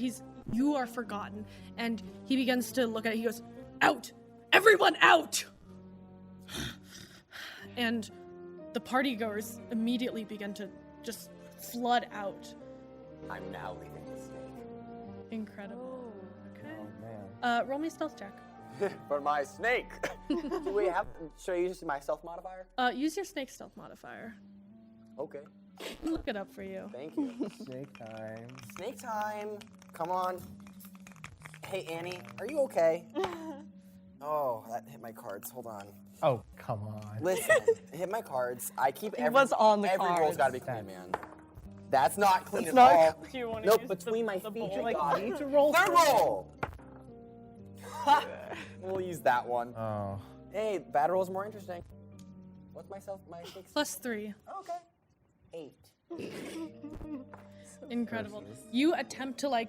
You are forgotten. And he begins to look at it. He goes, out! Everyone out! And the partygoers immediately begin to just flood out. I'm now leaving the snake. Incredible. Okay. Oh, man. Roll me a stealth check. For my snake. Should I use my stealth modifier? Use your snake stealth modifier. Okay. Look it up for you. Thank you. Snake time. Snake time. Come on. Hey, Annie, are you okay? Oh, that hit my cards. Hold on. Oh, come on. Listen, it hit my cards. I keep It was on the every roll's cards. gotta be clean, man. That's not clean It's at not all. clean. Do you wanna Nope, use between my feet. bowl? You Like, got need it. to roll Third first. roll. We'll use that one. Oh. Hey, bad roll's more interesting. What's my snake? +3. Okay. 8. Incredible. You attempt to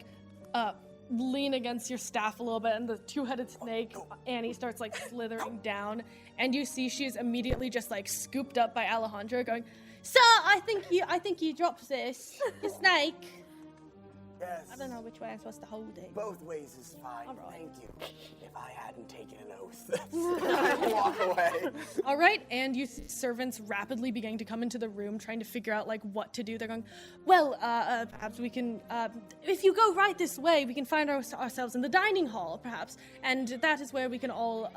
lean against your staff a little bit, and the two-headed snake, Annie, starts slithering down, and you see she's immediately just scooped up by Alejandro, going, "Sir, I think you dropped this. The snake." Yes. I don't know which way I'm supposed to hold it. Both ways is fine. All right. Thank you. If I hadn't taken an oath, I'd walk away. All right, and you see servants rapidly beginning to come into the room, trying to figure out what to do. They're going, well, perhaps we can, if you go right this way, we can find ourselves in the dining hall, perhaps, and that is where we can all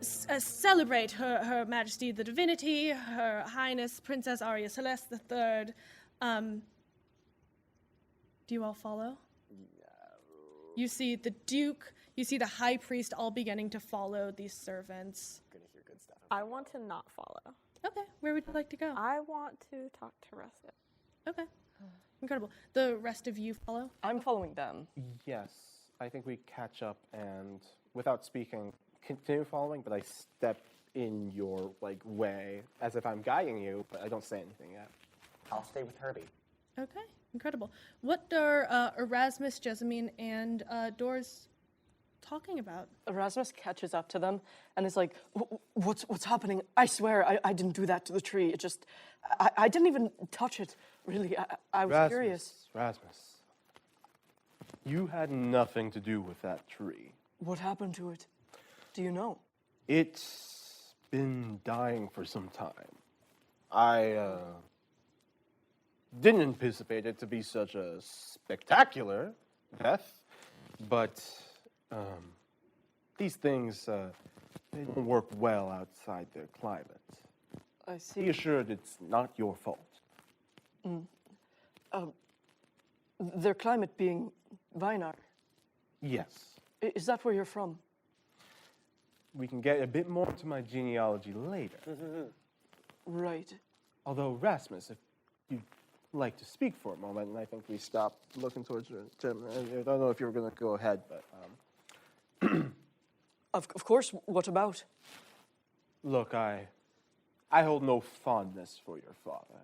celebrate Her Majesty the Divinity, Her Highness Princess Arya Celeste III. Do you all follow? You see the Duke, you see the High Priest all beginning to follow these servants. Gonna hear good stuff. I want to not follow. Okay, where would you like to go? I want to talk to Russet. Okay, incredible. The rest of you follow? I'm following them. Yes, I think we catch up and, without speaking, continue following, but I step in your way as if I'm guiding you, but I don't say anything yet. I'll stay with Herbie. Okay, incredible. What are Erasmus, Jessamine, and Doors talking about? Erasmus catches up to them and is like, what's happening? I swear I didn't do that to the tree. It just, I didn't even touch it, really. I was curious. Erasmus, you had nothing to do with that tree. What happened to it? Do you know? It's been dying for some time. I didn't anticipate it to be such a spectacular death, but these things they don't work well outside their climate. I see. Be assured it's not your fault. Their climate being Weinar. Yes. Is that where you're from? We can get a bit more into my genealogy later. Right. Although, Erasmus, if you like to speak for a moment, and I think we stopped looking towards Tim. I don't know if you were going to go ahead, but... Of course, what about? Look, I hold no fondness for your father.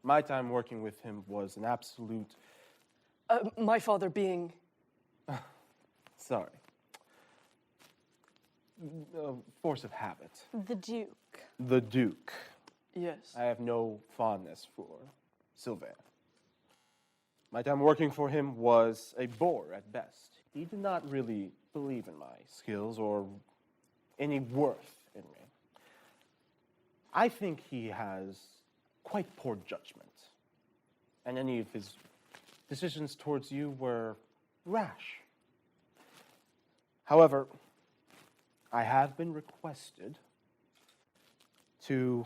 My time working with him was an absolute... My father being... Sorry. Force of habit. The Duke. The Duke. Yes. I have no fondness for Sylvain. My time working for him was a bore at best. He did not really believe in my skills or any worth in me. I think he has quite poor judgment, and any of his decisions towards you were rash. However, I have been requested to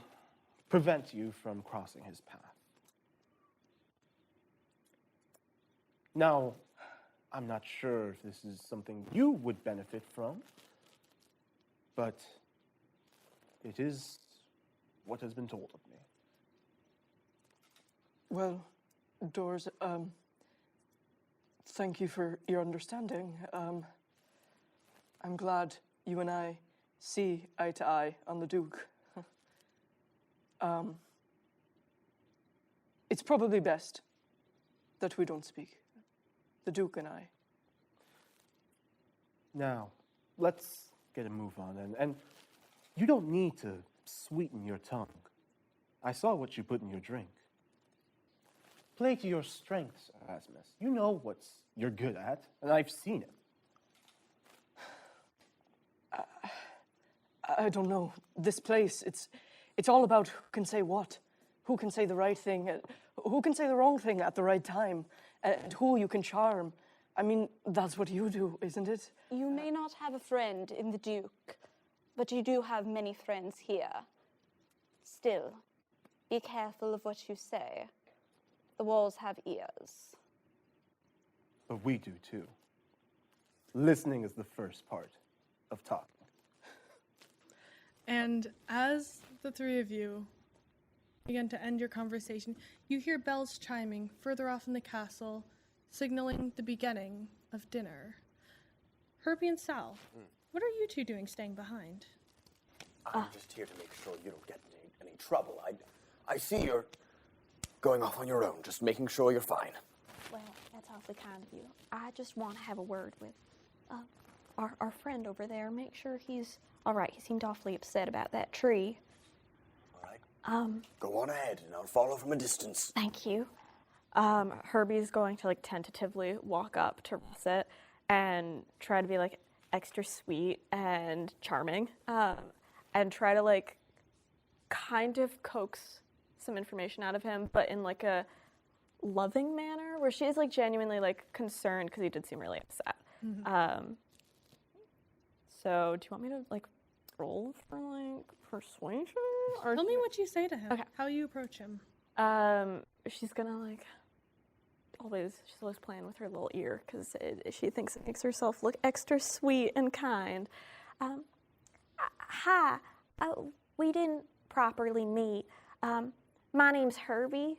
prevent you from crossing his path. Now, I'm not sure if this is something you would benefit from, but it is what has been told of me. Well, Doors, thank you for your understanding. I'm glad you and I see eye to eye on the Duke. It's probably best that we don't speak. The Duke and I. Now, let's get a move on, and you don't need to sweeten your tongue. I saw what you put in your drink. Play to your strengths, Erasmus. You know what you're good at, and I've seen it. I don't know. This place, it's all about who can say what, who can say the right thing, who can say the wrong thing at the right time, and who you can charm. I mean, that's what you do, isn't it? You may not have a friend in the Duke, but you do have many friends here. Still, be careful of what you say. The walls have ears. But we do too. Listening is the first part of talking. And as the three of you begin to end your conversation, you hear bells chiming further off in the castle, signaling the beginning of dinner. Herbie and Sal, what are you two doing staying behind? I'm just here to make sure you don't get in any trouble. I see you're going off on your own, just making sure you're fine. Well, that's awfully kind of you. I just want to have a word with our friend over there. Make sure he's all right. He seemed awfully upset about that tree. All right. Go on ahead, and I'll follow from a distance. Thank you. Herbie's going to like tentatively walk up to Russet and try to be like extra sweet and charming, and try to like kind of coax some information out of him, but in like a loving manner where she's like genuinely like concerned because he did seem really upset. Mm-hmm. So do you want me to like roll for like persuasion? Or Tell me what you say to him. Okay. How you approach him. She's gonna like she's always playing with her little ear because she thinks it makes herself look extra sweet and kind. Hi. We didn't properly meet. My name's Herbie.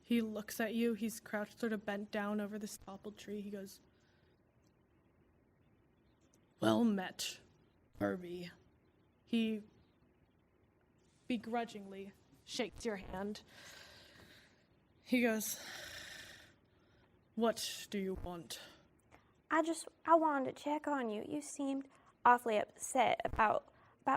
He looks at you. He's crouched sort of bent down over this toppled tree. He goes, "Well met, Herbie." He begrudgingly shakes your hand. He goes, "What do you want?" I wanted to check on you. You seemed awfully upset about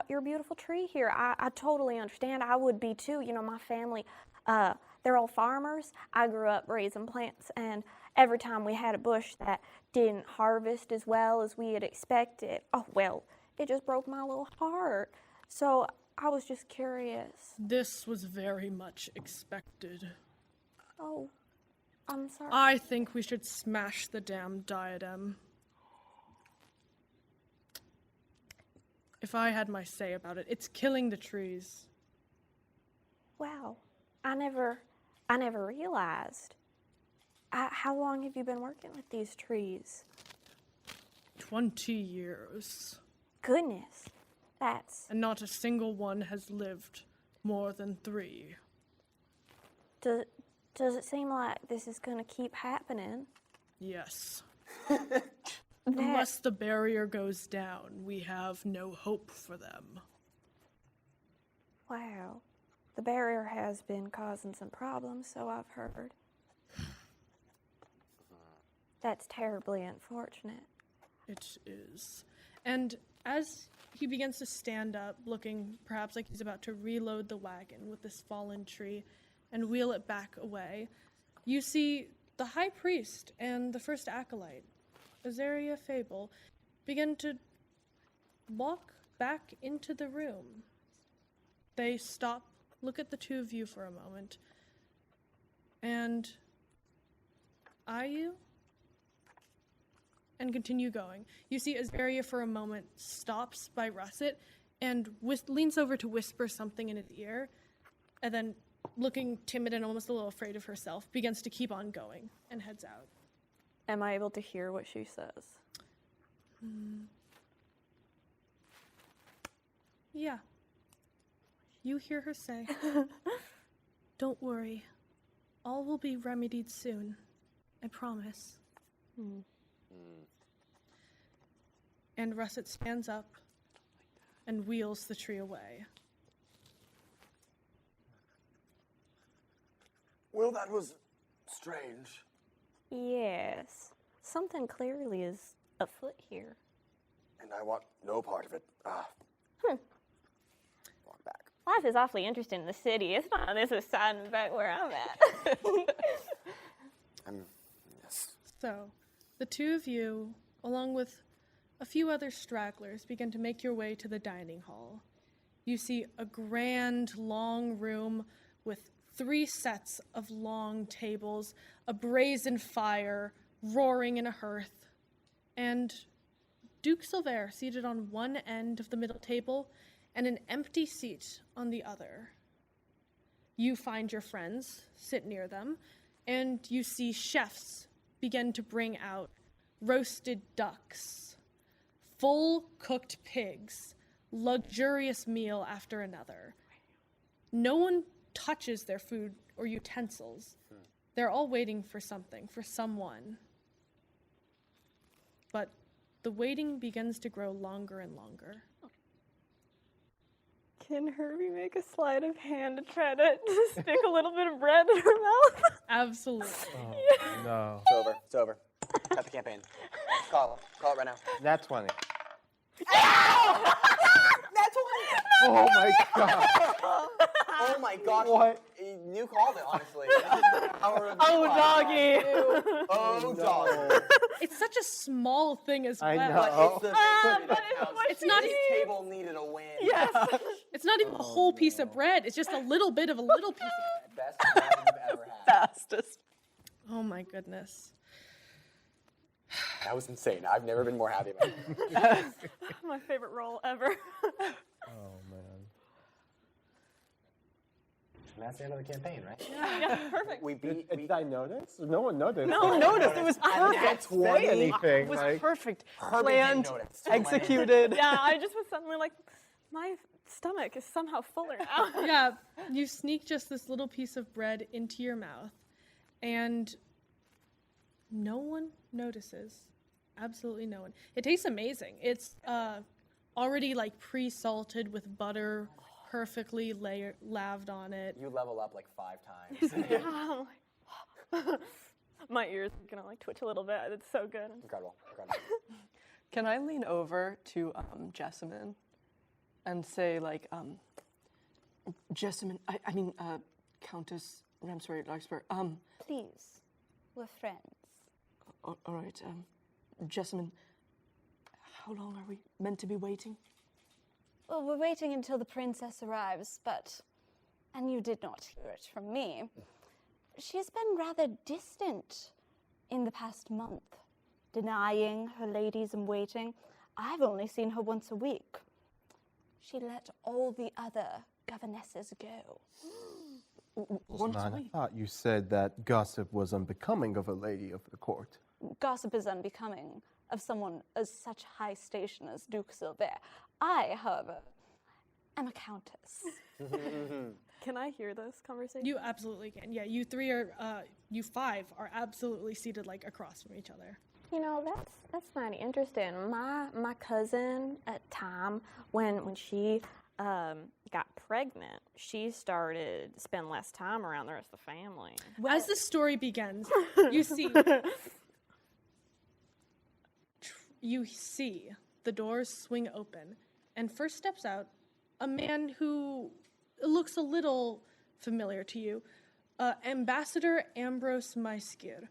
your beautiful tree here. I totally understand. I would be too. You know, my family, they're all farmers. I grew up raising plants, and every time we had a bush that didn't harvest as well as we had expected, oh, well, it just broke my little heart. So I was just curious. This was very much expected. Oh, I'm sorry. I think we should smash the damn diadem. If I had my say about it, it's killing the trees. Wow, I never realized. How long have you been working with these trees? 20 years. Goodness, that's... And not a single one has lived more than 3. Does it seem like this is going to keep happening? Yes. Unless the barrier goes down, we have no hope for them. Wow. The barrier has been causing some problems, so I've heard. That's terribly unfortunate. It is. And as he begins to stand up, looking perhaps like he's about to reload the wagon with this fallen tree and wheel it back away, you see the high priest and the first acolyte, Azaria Fable, begin to walk back into the room. They stop, look at the two of you for a moment, and eye you, and continue going. You see Azaria for a moment stops by Russet and leans over to whisper something in his ear, and then, looking timid and almost a little afraid of herself, begins to keep on going and heads out. Am I able to hear what she says? Yeah. You hear her say, "Don't worry. All will be remedied soon. I promise." And Russet stands up and wheels the tree away. Well, that was strange. Yes. Something clearly is afoot here. And I want no part of it. Walk back. Life is awfully interesting in the city. It's not this aside back where I'm at. Yes. So, the two of you, along with a few other stragglers, begin to make your way to the dining hall. You see a grand, long room with 3 sets of long tables, a brazen fire roaring in a hearth, and Duke Silver seated on one end of the middle table and an empty seat on the other. You find your friends, sit near them, and you see chefs begin to bring out roasted ducks, full cooked pigs, luxurious meal after another. No one touches their food or utensils. They're all waiting for something, for someone. But the waiting begins to grow longer and longer. Can Herbie make a sleight of hand to try to stick a little bit of bread in her mouth? Absolutely. Oh, no. It's over. It's over. Cut the campaign. Call it right now. That's 20. That's Oh my god. Oh my gosh. What? You called it, honestly. Oh, doggy. Oh, doggy. It's such a small thing as well. I know. It's not this table needed a win. Yes. It's not even a whole piece of bread. It's just a little bit of a little piece of bread. Best bread you've ever had. Fastest. Oh my goodness. That was insane. I've never been more happy about it. My favorite role ever. Oh man. And that's the end of the campaign, right? Yeah, perfect. We beat. Did I notice? No one noticed. No one noticed. It was perfect. perfect. Say anything. It was like, perfect. Herbie Planned, didn't notice. executed. Yeah, I just was suddenly like, my stomach is somehow fuller now. Yeah, you sneak just this little piece of bread into your mouth, and no one notices. Absolutely no one. It tastes amazing. It's already like pre-salted with butter, perfectly laved on it. You level up like 5 times. Yeah, my ears are gonna like twitch a little bit. It's so good. Incredible. Can I lean over to Jessamine and say, like, Jessamine, I mean, Countess Ramsbury Larkspur, Please, we're friends. all right, Jessamine, how long are we meant to be waiting? Well, we're waiting until the princess arrives, and you did not hear it from me, she's been rather distant in the past month, denying her ladies-in-waiting. I've only seen her once a week. She let all the other governesses go. Guzman, I thought you said that gossip was unbecoming of a lady of the court. Gossip is unbecoming of someone of such high station as Duke Silver. I, however, am a countess. Can I hear this conversation? You absolutely can. Yeah, you five are absolutely seated like across from each other. You know, that's mighty interesting. My cousin at time when she got pregnant, she started to spend less time around the rest of the family. As the story begins, you see the doors swing open, and first steps out a man who looks a little familiar to you, Ambassador Ambrose Maiskir.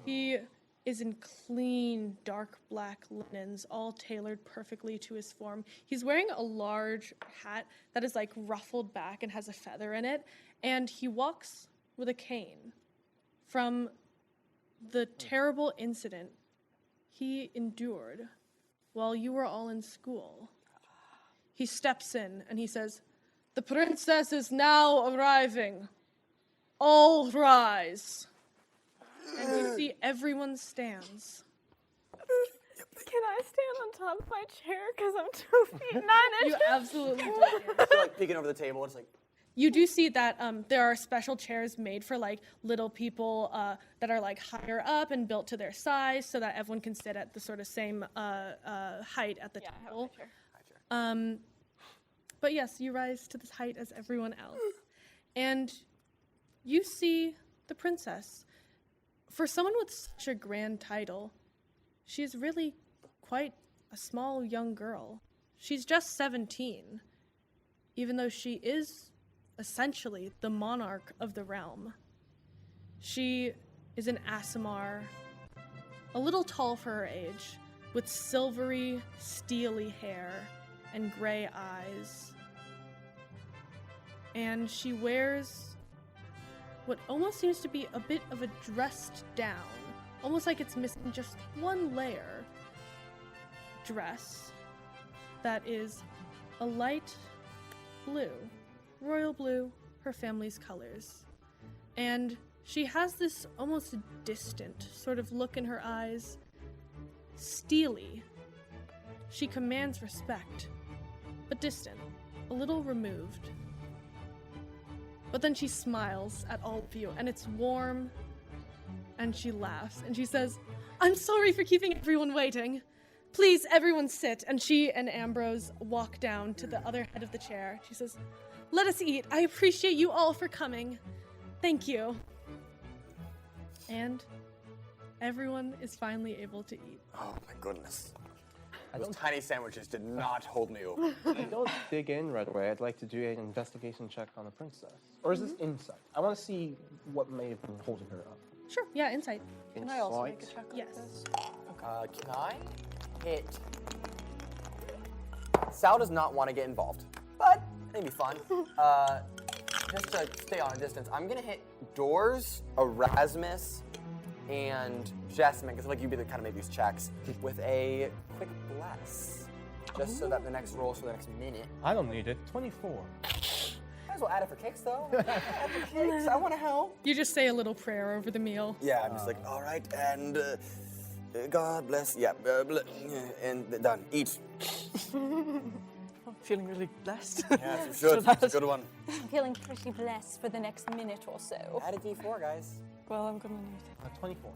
He is in clean, dark black linens, all tailored perfectly to his form. He's wearing a large hat that is like ruffled back and has a feather in it, and he walks with a cane. From the terrible incident he endured while you were all in school. He steps in and he says, "The princess is now arriving. All rise." And you see everyone stands. Can I stand on top of my chair because I'm 2 feet 9 inches? You absolutely do. So like peeking over the table, it's like. You do see that there are special chairs made for like little people that are like higher up and built to their size, so that everyone can sit at the sort of same height at the table. But yes, you rise to the height as everyone else, and you see the princess. For someone with such a grand title, she's really quite a small young girl. She's just 17, even though she is essentially the monarch of the realm. She is an Aasimar, a little tall for her age, with silvery, steely hair and gray eyes. And she wears what almost seems to be a bit of a dressed down, almost like it's missing just one layer, dress that is a light blue, royal blue, her family's colors. And she has this almost distant sort of look in her eyes, steely. She commands respect, but distant, a little removed. But then she smiles at all of you, and it's warm, and she laughs, and she says, "I'm sorry for keeping everyone waiting. Please, everyone sit." And she and Ambrose walk down to the other head of the chair. She says, "Let us eat. I appreciate you all for coming. Thank you." And everyone is finally able to eat. Oh my goodness. Those tiny sandwiches did not hold me over. I don't dig in right away. I'd like to do an investigation check on the princess. Or is this insight? I want to see what may have been holding her up. Sure, yeah, insight. Can I also make a check? Yes. Can I hit? Sal does not want to get involved, but it'd be fun. Just to stay on a distance, I'm gonna hit Doors, Erasmus, and Jessamine, because like you'd be the kind of make these checks with a quick bless, just so that the next rolls for the next minute. I don't need it. 24. Might as well add it for kicks, though. Add for kicks. I want to help. You just say a little prayer over the meal. Yeah, I'm just like, all right, and God bless. Yeah, and done. Eat. I'm feeling really blessed. Yeah, you should. It's a good one. I'm feeling pretty blessed for the next minute or so. Add a D4, guys. Well, I'm gonna need 24.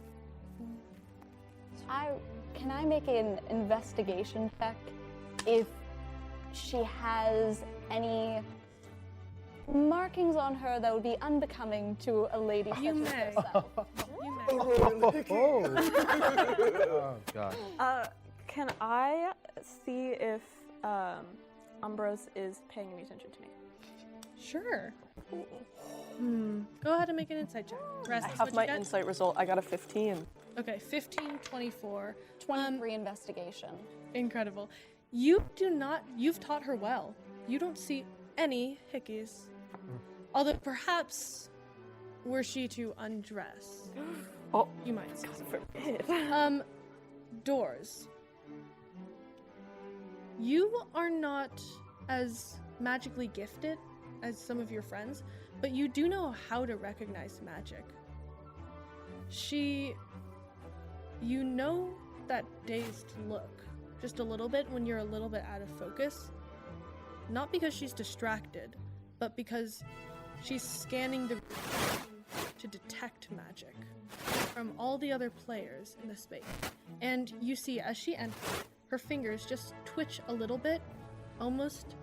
Can I make an investigation check if she has any markings on her that would be unbecoming to a lady such as herself? Oh, God. Can I see if Ambrose is paying any attention to me? Sure. Go ahead and make an insight check. I have my insight result. I got a 15. Okay, 15, 24. 23 investigation. Incredible. You've taught her well. You don't see any hickeys. Although perhaps were she to undress, you might see some. Doors. You are not as magically gifted as some of your friends, but you do know how to recognize magic. You know that dazed look just a little bit when you're a little bit out of focus. not because she's distracted, but because she's scanning the room to detect magic from all the other players in the space. And you see, as she enters, her fingers just twitch a little bit, almost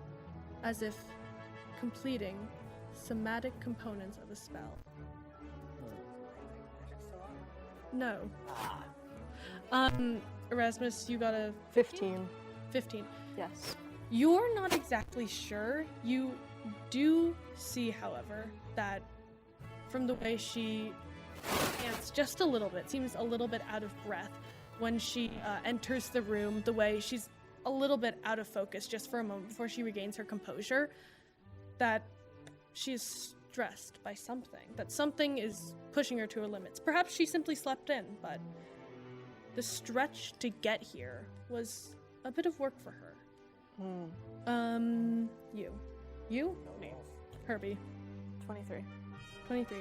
as if completing somatic components of a spell. No. Erasmus, you got a 15. 15. Yes. You're not exactly sure. You do see, however, that from the way she pants just a little bit, seems a little bit out of breath when she enters the room, the way she's a little bit out of focus just for a moment before she regains her composure, that she's stressed by something, that something is pushing her to her limits. Perhaps she simply slept in, but the stretch to get here was a bit of work for her. You? Me. Herbie. 23. 23.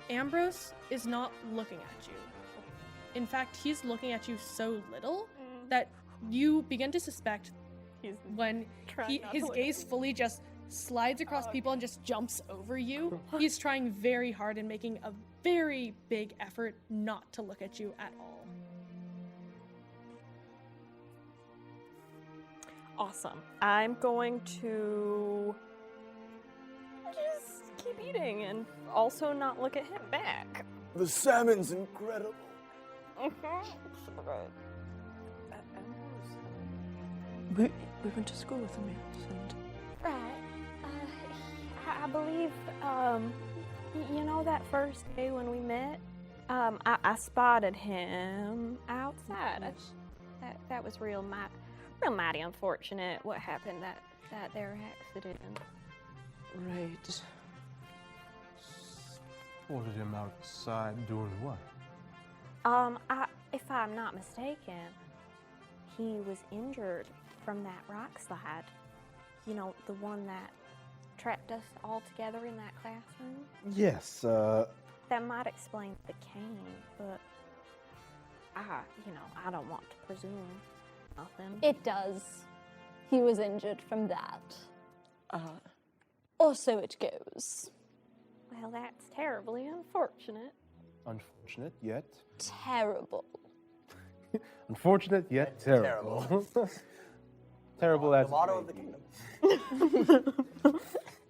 Ambrose, is not looking at you. In fact, he's looking at you so little that you begin to suspect when his gaze fully just slides across people and just jumps over you. He's trying very hard and making a very big effort not to look at you at all. Awesome. I'm going to just keep eating and also not look at him back. The salmon's incredible. We went to school with him, yes, and Right. I believe, you know that first day when we met? I spotted him outside. That was real mighty unfortunate what happened that there accident. right. Ordered him outside doing what? If I'm not mistaken, he was injured from that rock slide. You know, the one that trapped us all together in that classroom? Yes, That might explain the cane, but I don't want to presume nothing. It does. He was injured from that. Uh, Or so it goes. Well, that's terribly unfortunate. unfortunate yet. Terrible. Unfortunate yet terrible. Terrible as The motto of the it may be. kingdom.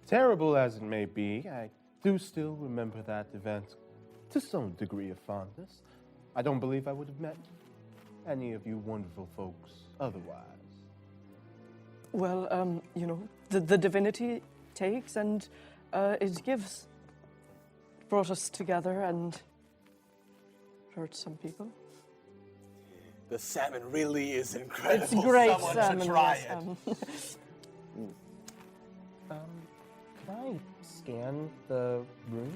Terrible as it may be, I do still remember that event to some degree of fondness. I don't believe I would have met any of you wonderful folks otherwise. well, you know, the divinity takes and it gives. Brought us together and hurt some people. The salmon really is incredible. It's great Someone salmon. should try yes, it. Can I scan the room?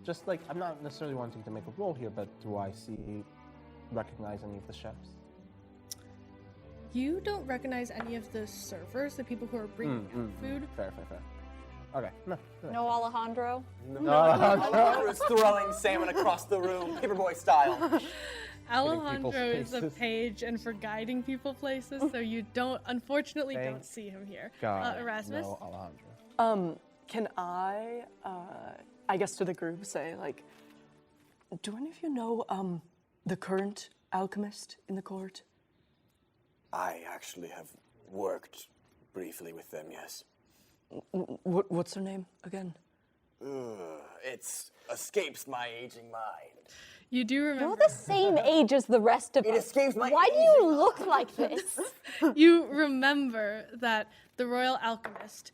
Just like, I'm not necessarily wanting to make a roll here, but do I recognize any of the chefs? You don't recognize any of the servers, the people who are bringing out food. Fair. Okay, no. No Alejandro? Alejandro's throwing salmon across the room, Paperboy style. Alejandro is a places. page and for guiding people places, so you unfortunately don't see him here. Got it. Erasmus? No, Alejandro. Can I guess to the group, say, like, do any of you know the current alchemist in the court? I actually have worked briefly with them, yes. What's her name again? It escapes my aging mind. You do remember. You're the same age as the rest of us. It escapes my Why do you look like this? You remember that the royal alchemist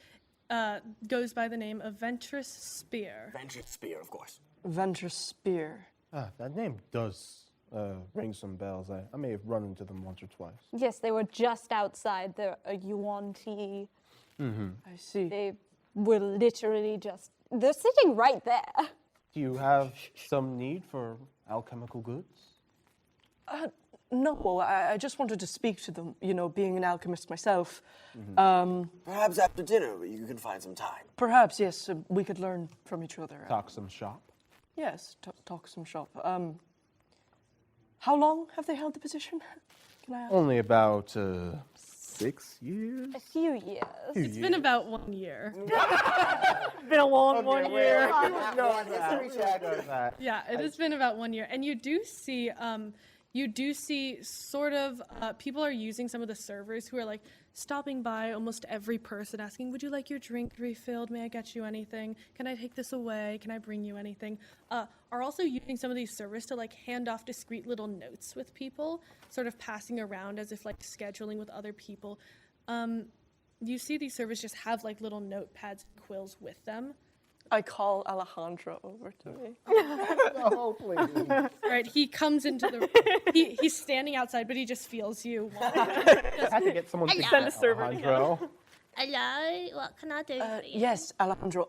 goes by the name of Ventress Spear. Venture Spear, of course. Venture Spear. That name does ring some bells. I may have run into them once or twice. Yes, they were just outside the Yuan Ti. I see. They were literally they're sitting right there. Do you have some need for alchemical goods? No, I just wanted to speak to them, you know, being an alchemist myself. Perhaps after dinner you can find some time. Perhaps, yes, we could learn from each other. Talk some shop. Yes, talk some shop. How long have they held the position? Can I ask? Only about 6 years? A few years. It's been about 1 year. Been a long 1 year. Yeah, it has been about 1 year. And you do see sort of people are using some of the servers who are like stopping by almost every person asking, would you like your drink refilled? May I get you anything? Can I take this away? Can I bring you anything? Are also using some of these servers to like hand off discreet little notes with people, sort of passing around as if like scheduling with other people. You see these servers just have like little notepads and quills with them. I call Alejandro over to me. Oh, please. Right, he comes into the he's standing outside, but he just feels you. I had to get someone to Send a server. Alejandro. Hello, what can I do for you? Yes, Alejandro.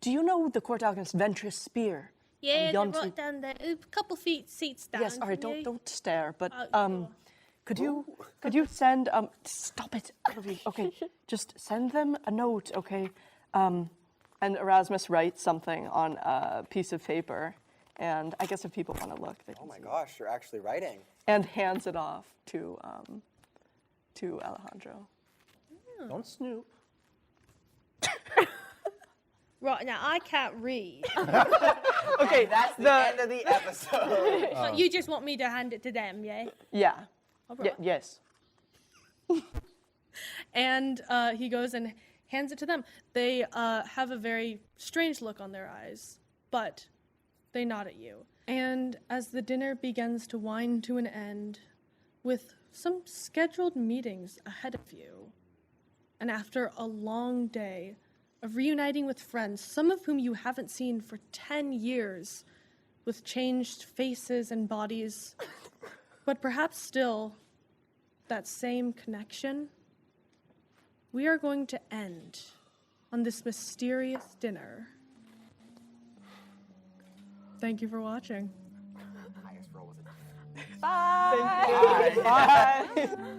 Do you know the court against Ventress Spear? Yeah, they're Yonti- right down there. A couple seats down. Yes, all right, from you. don't stare, but Oh, could you send stop it, Herbie. Okay, just send them a note, okay? And Erasmus writes something on a piece of paper, and I guess if people want to look, they can Oh my see. gosh, you're actually writing. And hands it off to Alejandro. Don't snoop. Right, now I can't read. Okay, That's the end of the episode. So you just want me to hand it to them, yeah? Yeah. All right. Yes. And he goes and hands it to them. They have a very strange look on their eyes, but they nod at you. And as the dinner begins to wind to an end, with some scheduled meetings ahead of you, and after a long day of reuniting with friends, some of whom you haven't seen for 10 years, with changed faces and bodies, but perhaps still that same connection, we are going to end on this mysterious dinner. Thank you for watching. Highest roll was enough. Bye. Bye.